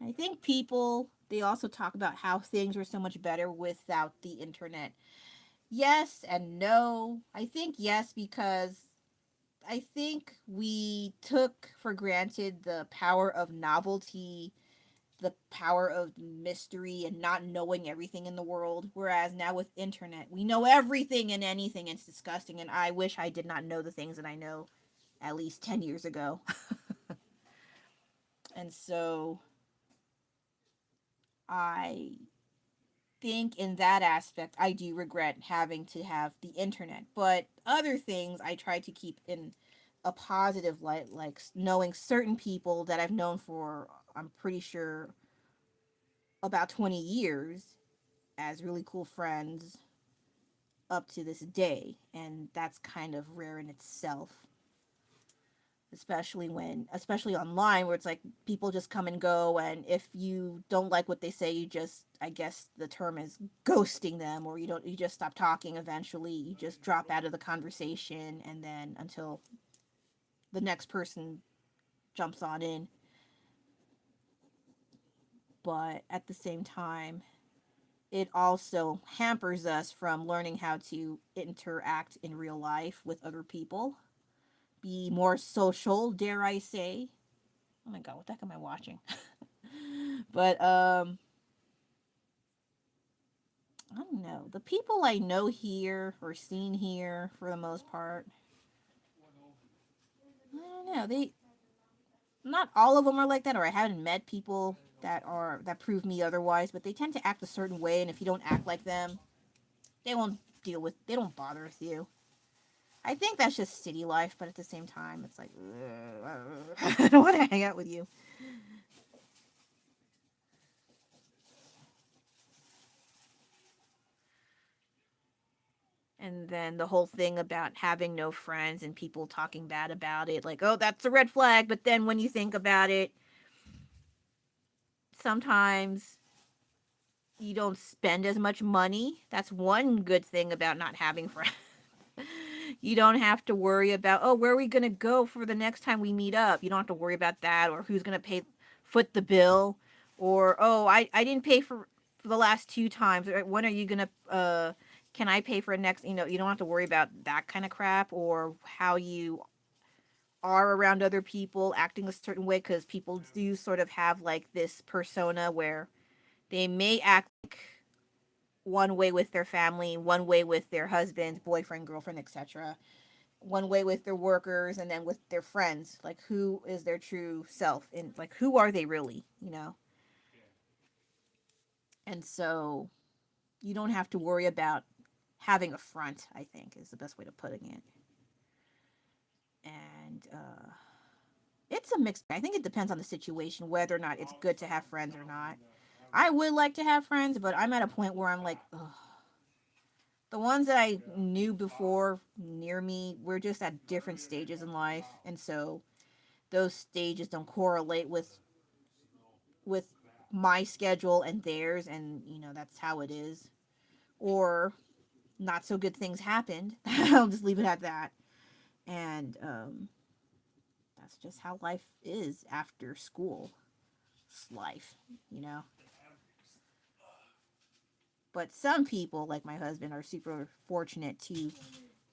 I think people, they also talk about how things were so much better without the internet. Yes and no. I think yes, because I think we took for granted the power of novelty, the power of mystery, and not knowing everything in the world. Whereas now with internet, we know everything and anything. It's disgusting, and I wish I did not know the things that I know at least 10 years ago. And so I think in that aspect, I do regret having to have the internet. But other things I try to keep in a positive light, like knowing certain people that I've known for, I'm pretty sure, about 20 years as really cool friends up to this day. And that's kind of rare in itself. Especially online, where it's like people just come and go, and if you don't like what they say, you just, I guess the term is ghosting them, or you just stop talking. Eventually you just drop out of the conversation, and then until the next person jumps on in. But at the same time, it also hampers us from learning how to interact in real life with other people, be more social, dare I say. Oh my god, what the heck am I watching? But I don't know. The people I know here or seen here for the most part, I don't know. They, not all of them are like that, or I haven't met people that prove me otherwise, but they tend to act a certain way, and if you don't act like them, they don't bother with you. I think that's just city life, but at the same time, it's like, I don't want to hang out with you. And then the whole thing about having no friends and people talking bad about it, like, oh, that's a red flag. But then when you think about it, sometimes you don't spend as much money. That's one good thing about not having friends. You don't have to worry about, oh, where are we going to go for the next time we meet up? You don't have to worry about that, or who's going to foot the bill, or, oh, I didn't pay for the last two times. When are you going to, can I pay for next? You don't have to worry about that kind of crap, or how you are around other people acting a certain way, because people do sort of have like this persona where they may act like one way with their family, one way with their husband, boyfriend, girlfriend, etc., one way with their workers, and then with their friends. Like, who is their true self, and like, who are they really? And so you don't have to worry about having a front, I think, is the best way to putting it. And it's a mixed bag. I think it depends on the situation whether or not it's good to have friends or not. I would like to have friends, but I'm at a point where I'm like, ugh. The ones that I knew before near me, we're just at different stages in life, and so those stages don't correlate with my schedule and theirs, and that's how it is. Or not so good things happened. I'll just leave it at that. And that's just how life is after school. It's life. But some people, like my husband, are super fortunate to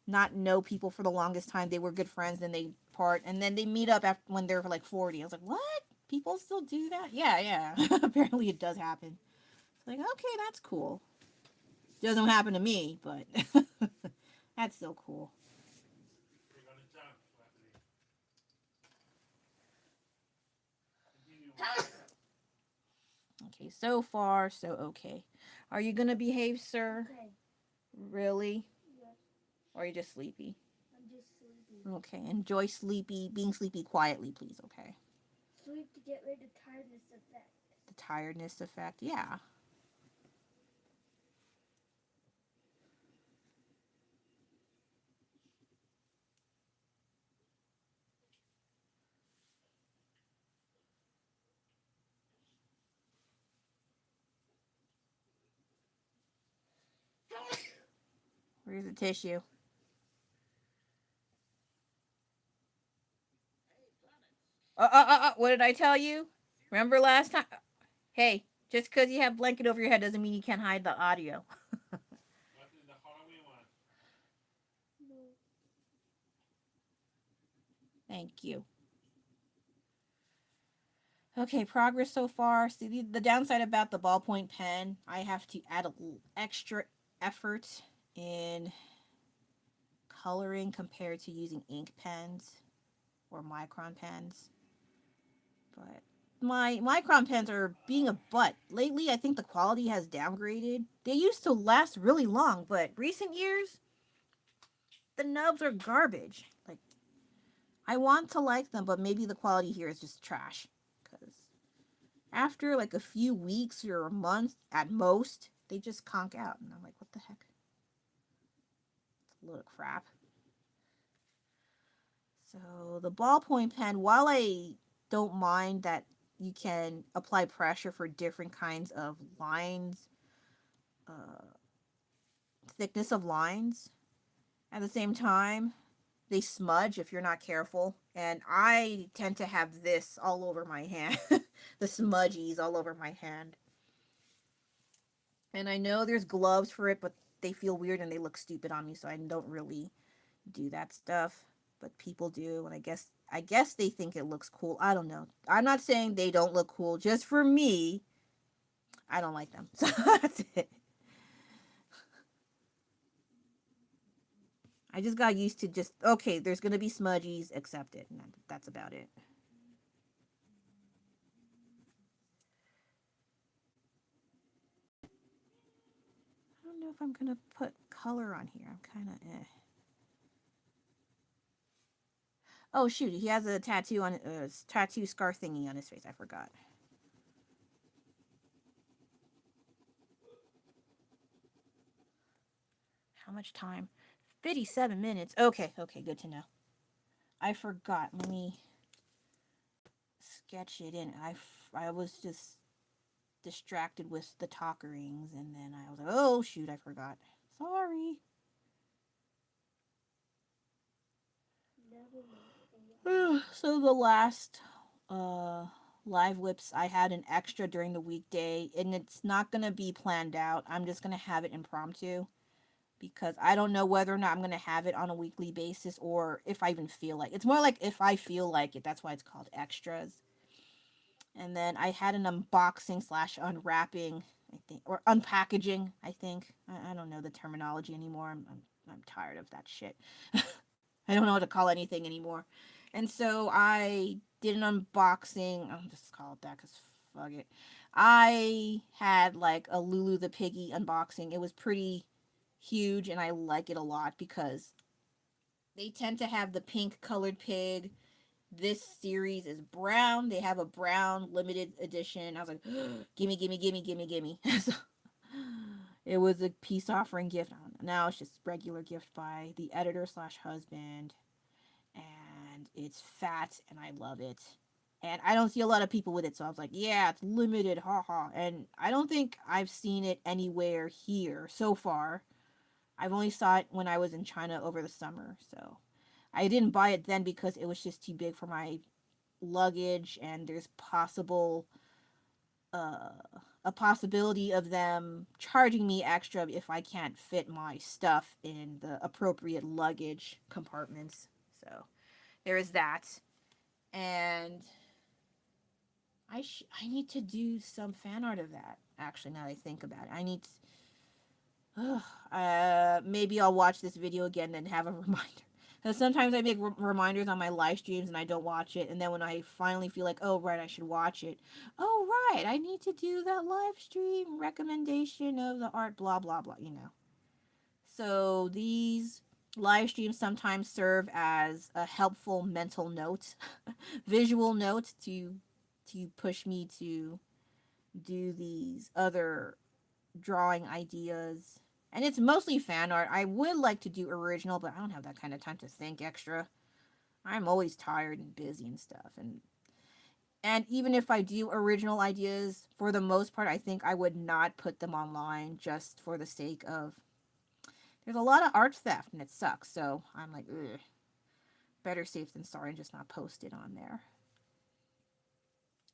not know people for the longest time. They were good friends, then they part, and then they meet up after when they're like 40. I was like, what? People still do that? Yeah, yeah. Apparently it does happen. It's like, okay, that's cool. Doesn't happen to me, but that's still cool. Okay, so far, so okay. Are you gonna behave, sir? Okay. Really? Yes. Or are you just sleepy? I'm just sleepy. Okay, enjoy being sleepy quietly, please, okay? sleep to get rid of tiredness effect. The tiredness effect, yeah. Where's the tissue? What did I tell you? Remember last time? Hey, just because you have blanket over your head doesn't mean you can't hide the audio. No. Thank you. Okay, progress so far. See, the downside about the ballpoint pen, I have to add a little extra effort in coloring compared to using ink pens or micron pens. But my micron pens are being a butt. Lately, I think the quality has downgraded. They used to last really long, but recent years, the nubs are garbage. Like, I want to like them, but maybe the quality here is just trash. Because after like a few weeks or a month at most, they just conk out. And I'm like, what the heck? It's a load of crap. So the ballpoint pen, while I don't mind that you can apply pressure for different kinds of lines, uh, thickness of lines, at the same time, they smudge if you're not careful. And I tend to have this all over my hand, the smudgies all over my hand. And I know there's gloves for it, but they feel weird and they look stupid on me, so I don't really do that stuff. But people do, and I guess they think it looks cool. I don't know. I'm not saying they don't look cool. Just for me, I don't like them. So that's it. I just got used to just okay. There's gonna be smudgies, accept it, and that's about it. I don't know if I'm gonna put color on here. I'm kind of eh. Oh shoot, he has a tattoo on tattoo scar thingy on his face. I forgot. How much time? 57 minutes. Okay, okay, good to know. I forgot. Let me sketch it in. I was just distracted with the talkerings, and then I was like, oh shoot, I forgot. Sorry. Never mind. So the last uh LiveWIPs, I had an extra during the weekday, and it's not gonna be planned out. I'm just gonna have it impromptu because I don't know whether or not I'm gonna have it on a weekly basis or if I even feel like it's more like if I feel like it. That's why it's called extras. And then I had an unboxing slash unwrapping, I think, or unpackaging. I think I don't know the terminology anymore. I'm tired of that shit. I don't know how to call anything anymore. And so I did an unboxing. I'll just call it that because fuck it. I had like a Lulu the Piggy unboxing. It was pretty huge and I like it a lot because they tend to have the pink colored pig. This series is brown. They have a brown limited edition. I was like, gimme, gimme, gimme, gimme, gimme. So it was a peace offering gift. Now it's just regular gift by the editor slash husband, and it's fat, and I love it. And I don't see a lot of people with it, so I was like, yeah, it's limited, haha. And I don't think I've seen it anywhere here so far. I've only saw it when I was in China over the summer, so I didn't buy it then because it was just too big for my luggage, and there's uh, a possibility of them charging me extra if I can't fit my stuff in the appropriate luggage compartments. So there is that, and I need to do some fan art of that. Actually, now that I think about it, I need. Maybe I'll watch this video again and have a reminder. Because sometimes I make reminders on my live streams and I don't watch it. And then when I finally feel like, oh, right, I should watch it. Oh, right, I need to do that live stream recommendation of the art, blah, blah, blah, you know. So these live streams sometimes serve as a helpful mental note, visual note to to push me to do these other drawing ideas. And it's mostly fan art. I would like to do original, but I don't have that kind of time to think extra. I'm always tired and busy and stuff. And even if I do original ideas, for the most part, I think I would not put them online just for the sake of. There's a lot of art theft and it sucks. So I'm like, ugh, better safe than sorry and just not post it on there.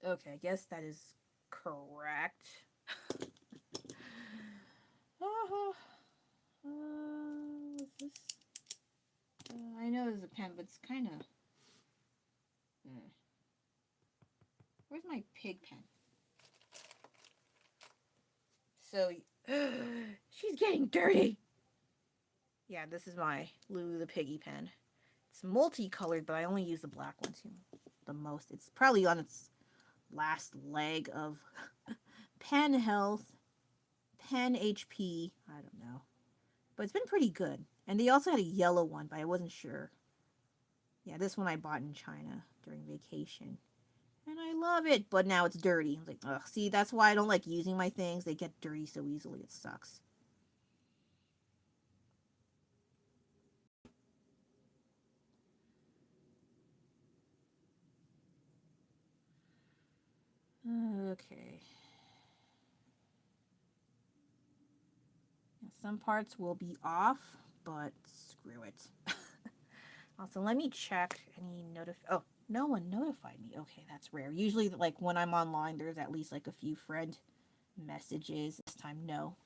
Okay, I guess that is correct. What's this? I know there's a pen, but it's kind of. Where's my pig pen? So, she's getting dirty. Yeah, this is my Lulu the Piggy pen. It's multicolored, but I only use the black ones the most. It's probably on its last leg of pen health, pen HP. I don't know. But it's been pretty good. And they also had a yellow one, but I wasn't sure. Yeah, this one I bought in China during vacation. And I love it, but now it's dirty. I was like, ugh, see, that's why I don't like using my things. They get dirty so easily. It sucks. Okay. Some parts will be off, but screw it. Also, let me check any Oh, no one notified me. Okay, that's rare. Usually, like when I'm online, there's at least like a few friend messages. This time, no,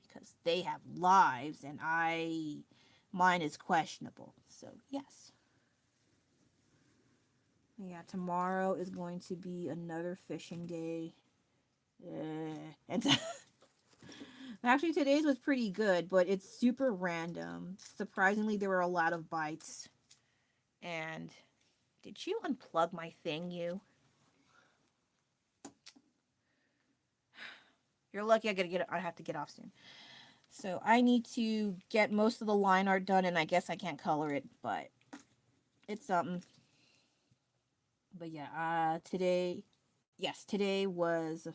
because they have lives and mine is questionable. So yes. Yeah, tomorrow is going to be another fishing day. And actually, today's was pretty good, but it's super random. Surprisingly, there were a lot of bites. And did you unplug my thing, you? You're lucky I have to get off soon. So I need to get most of the line art done, and I guess I can't color it, but it's something. But yeah, today was a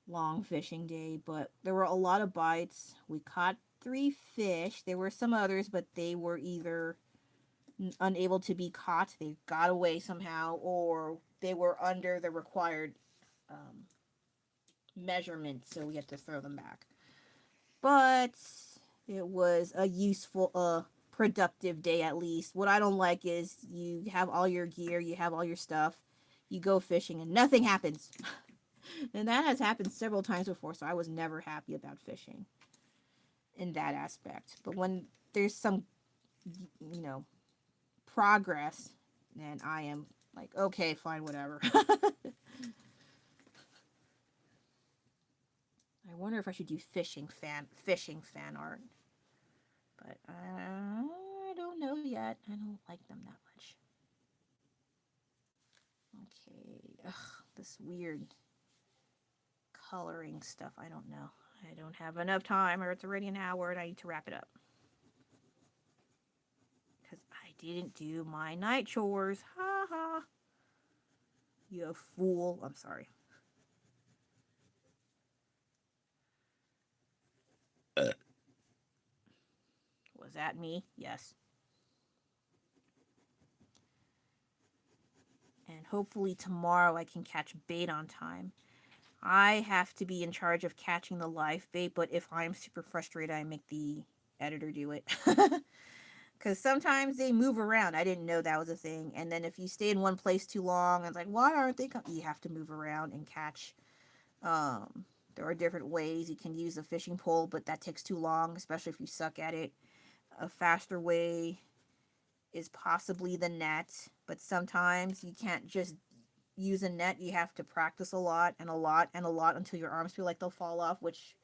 long fishing day, but there were a lot of bites. We caught 3 fish. There were some others, but they were either unable to be caught, they got away somehow, or they were under the required um, measurement, so we had to throw them back. But it was a useful, productive day at least. What I don't like is you have all your gear, you have all your stuff, you go fishing and nothing happens. And that has happened several times before, so I was never happy about fishing in that aspect. But when there's some, you know, progress, then I am like, okay, fine, whatever. I wonder if I should do fishing fan art, but I don't know yet. I don't like them that much. Okay, ugh, this weird coloring stuff. I don't know. I don't have enough time, or it's already an hour, and I need to wrap it up because I didn't do my night chores. Ha ha! You fool! I'm sorry. Was that me? Yes. And hopefully tomorrow I can catch bait on time. I have to be in charge of catching the live bait, but if I'm super frustrated, I make the editor do it. Because sometimes they move around. I didn't know that was a thing. And then if you stay in one place too long, it's like, why aren't they coming? You have to move around and catch. Um, there are different ways you can use a fishing pole, but that takes too long, especially if you suck at it. A faster way is possibly the net, but sometimes you can't just use a net. You have to practice a lot and a lot and a lot until your arms feel like they'll fall off, which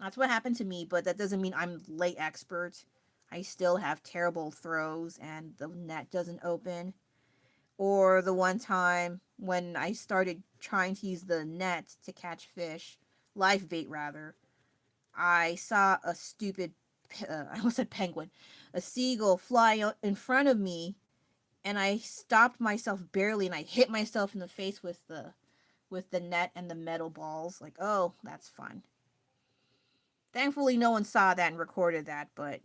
that's what happened to me, but that doesn't mean I'm late expert. I still have terrible throws and the net doesn't open. Or the one time when I started trying to use the net to catch fish, live bait rather, I saw a stupid, I almost said penguin, a seagull fly in front of me and I stopped myself barely, and I hit myself in the face with the net and the metal balls. Like, oh, that's fun. Thankfully, no one saw that and recorded that, but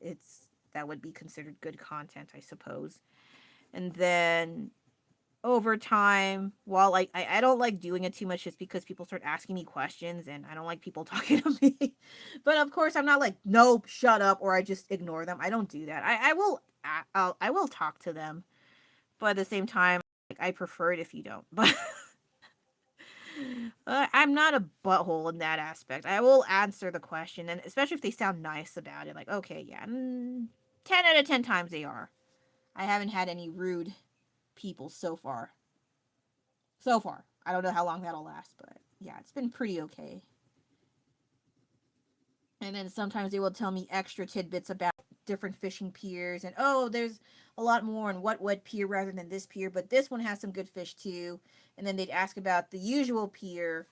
it's that would be considered good content, I suppose. And then over time, while like I don't like doing it too much just because people start asking me questions and I don't like people talking to me. But of course, I'm not like nope, shut up, or I just ignore them. I don't do that. I will talk to them, but at the same time, like, I prefer it if you don't. But I'm not a butthole in that aspect. I will answer the question, and especially if they sound nice about it. Like, okay, yeah, 10 out of 10 times they are. I haven't had any rude people so far. So far, I don't know how long that'll last, but yeah, it's been pretty okay. And then sometimes they will tell me extra tidbits about different fishing piers, and oh, there's a lot more on what pier rather than this pier, but this one has some good fish too. And then they'd ask about the usual pier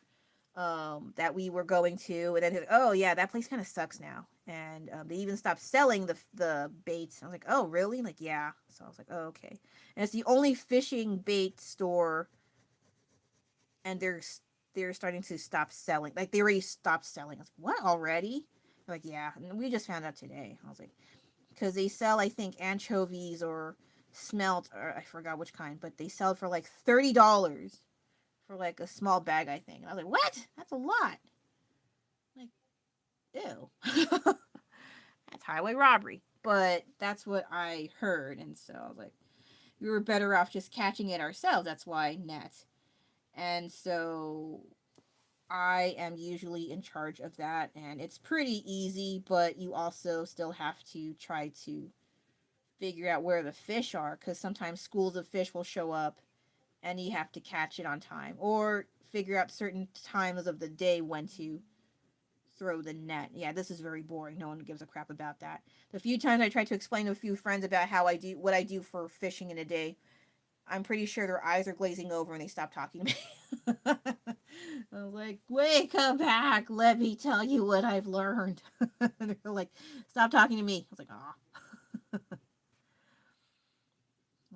that we were going to, and then like, oh yeah, that place kind of sucks now, and they even stopped selling the baits. I was like, oh really? Like, yeah. So I was like, oh okay. And it's the only fishing bait store, and they're starting to stop selling. Like, they already stopped selling. I was like, what, already? They're like, yeah, and we just found out today. I was like, because they sell, I think, anchovies or smelt, or I forgot which kind, but they sell for like $30 for like a small bag, I think. And I was like, what? That's a lot. Like, ew. That's highway robbery. But that's what I heard, and so I was like, we were better off just catching it ourselves. That's why net. And so I am usually in charge of that, and it's pretty easy, but you also still have to try to figure out where the fish are, because sometimes schools of fish will show up and you have to catch it on time, or figure out certain times of the day when to throw the net. Yeah, this is very boring. No one gives a crap about that. The few times I tried to explain to a few friends about how I do what I do for fishing in a day, I'm pretty sure their eyes are glazing over and they stop talking to me. I was like, wait, come back. Let me tell you what I've learned. They're like, stop talking to me. I was like, ah.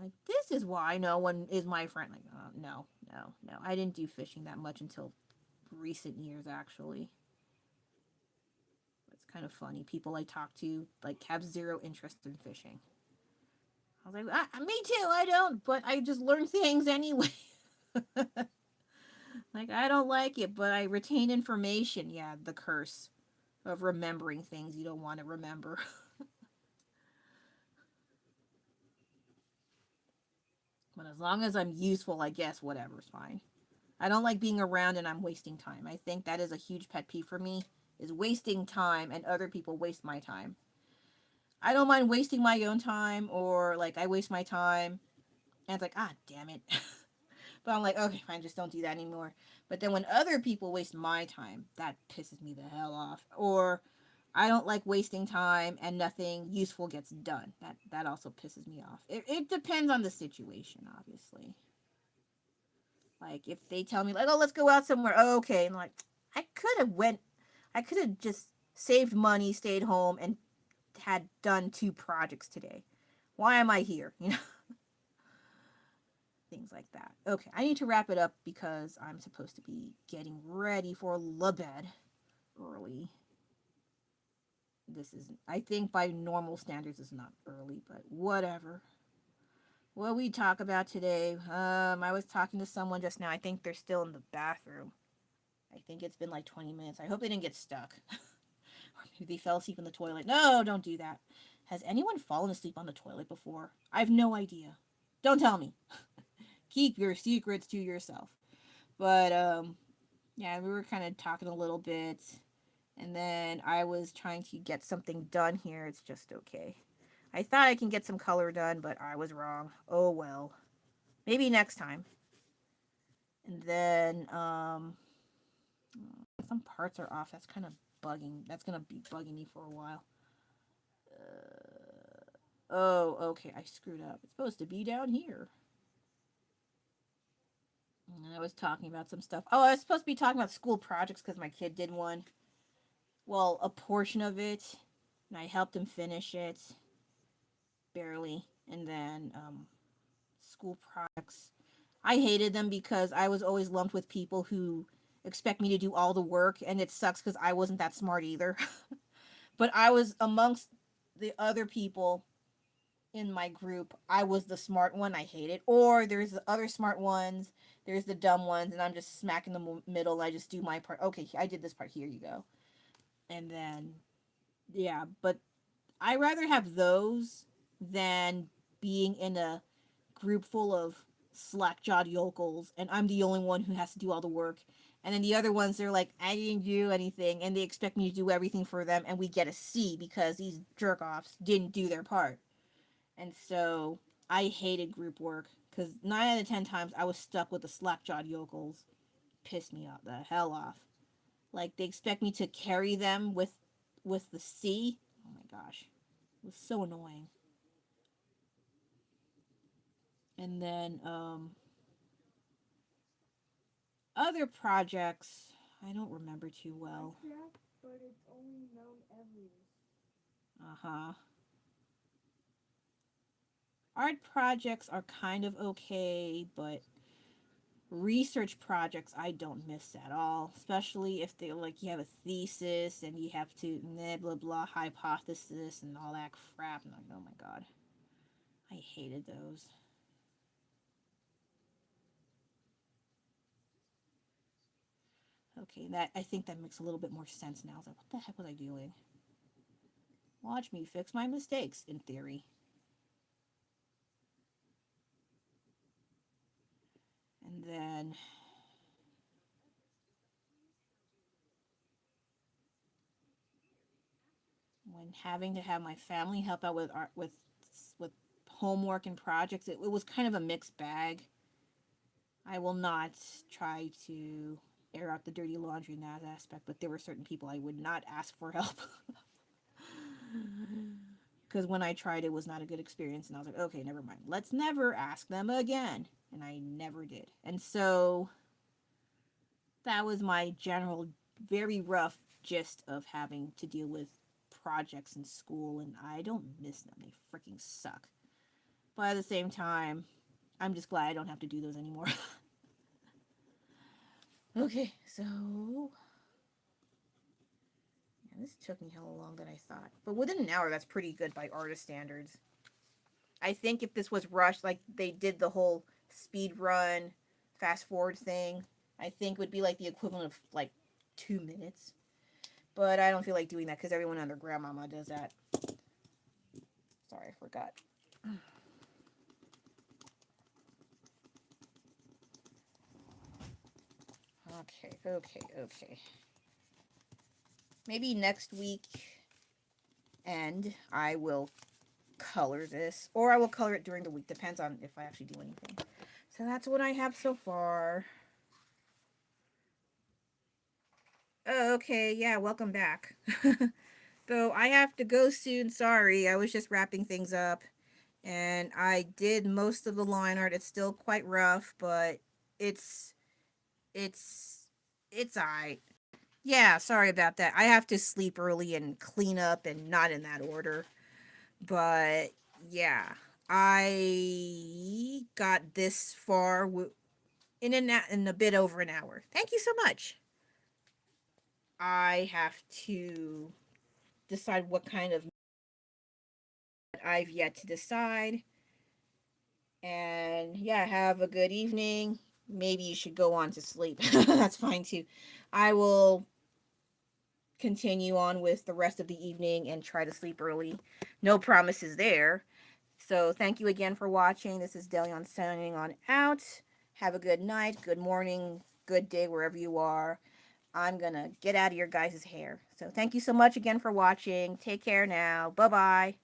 Like, this is why no one is my friend. Like, no, no, no. I didn't do fishing that much until recent years, actually. It's kind of funny. People I talk to, like, have zero interest in fishing. I was like, me too, I don't, but I just learn things anyway. Like, I don't like it, but I retain information. Yeah, the curse of remembering things you don't want to remember. But as long as I'm useful, I guess whatever's fine. I don't like being around and I'm wasting time. I think that is a huge pet peeve for me, is wasting time and other people waste my time. I don't mind wasting my own time, or like I waste my time and it's like, ah, damn it. But I'm like, okay, fine, just don't do that anymore. But then when other people waste my time, that pisses me the hell off. Or I don't like wasting time and nothing useful gets done. That also pisses me off. It depends on the situation, obviously. Like, if they tell me like, oh, let's go out somewhere. Oh, okay, and like, I could have just saved money, stayed home, and had done 2 projects today. Why am I here? Things like that. Okay, I need to wrap it up because I'm supposed to be getting ready for the bed early. This is, I think by normal standards, is not early, but whatever. What we talk about today? I was talking to someone just now. I think they're still in the bathroom. I think it's been like 20 minutes. I hope they didn't get stuck. Or maybe they fell asleep in the toilet. No, don't do that. Has anyone fallen asleep on the toilet before? I have no idea. Don't tell me. Keep your secrets to yourself. But yeah, we were kind of talking a little bit, and then I was trying to get something done here. It's just okay. I thought I can get some color done, but I was wrong. Oh well. Maybe next time. And then some parts are off. That's kind of bugging. That's gonna be bugging me for a while. Oh, okay. I screwed up. It's supposed to be down here. And I was talking about some stuff. Oh, I was supposed to be talking about school projects because my kid did one. Well, a portion of it, and I helped him finish it, barely. And then school projects. I hated them because I was always lumped with people who expect me to do all the work, and it sucks because I wasn't that smart either. But I was amongst the other people in my group. I was the smart one. I hate it. Or there's the other smart ones. There's the dumb ones, and I'm just smack in the middle. I just do my part. Okay, I did this part. Here you go. And then, yeah, but I rather have those than being in a group full of slack jawed yokels and I'm the only one who has to do all the work. And then the other ones, they're like, I didn't do anything, and they expect me to do everything for them, and we get a C because these jerk offs didn't do their part. And so I hated group work because 9 out of 10 times I was stuck with the slack jawed yokels. Pissed me out the hell off. Like they expect me to carry them with the C. Oh my gosh, it was so annoying. And then other projects I don't remember too well. But it's only known Evers. Uh-huh. Art projects are kind of okay, but research projects I don't miss at all, especially if they like you have a thesis and you have to blah blah blah hypothesis and all that crap. And like, oh my god, I hated those. Okay, that I think that makes a little bit more sense now. I was like, what the heck was I doing? Watch me fix my mistakes, in theory. And then when having to have my family help out with art with homework and projects, it was kind of a mixed bag. I will not try to air out the dirty laundry in that aspect, but there were certain people I would not ask for help because when I tried, it was not a good experience, and I was like, okay, never mind. Let's never ask them again, and I never did. And so that was my general, very rough gist of having to deal with projects in school, and I don't miss them. They freaking suck. But at the same time, I'm just glad I don't have to do those anymore. Okay, so yeah, this took me hella long than I thought. But within an hour, that's pretty good by artist standards. I think if this was rushed, like they did the whole speed run, fast forward thing, I think would be like the equivalent of like 2 minutes. But I don't feel like doing that because everyone and their grandmama does that. Sorry, I forgot. Okay, okay, okay. Maybe next week and I will color this, or I will color it during the week. Depends on if I actually do anything. So that's what I have so far. Oh, okay, yeah, welcome back. Though I have to go soon. Sorry, I was just wrapping things up, and I did most of the line art. It's still quite rough, but it's it's it's alright. Yeah, sorry about that. I have to sleep early and clean up, and not in that order. But yeah, I got this far in a bit over an hour. Thank you so much. I have to decide what kind of I've yet to decide. And yeah, have a good evening. Maybe you should go on to sleep. That's fine too. I will continue on with the rest of the evening and try to sleep early. No promises there. So thank you again for watching. This is Delion signing on out. Have a good night, good morning, good day wherever you are. I'm gonna get out of your guys' hair. So thank you so much again for watching. Take care now. Bye bye.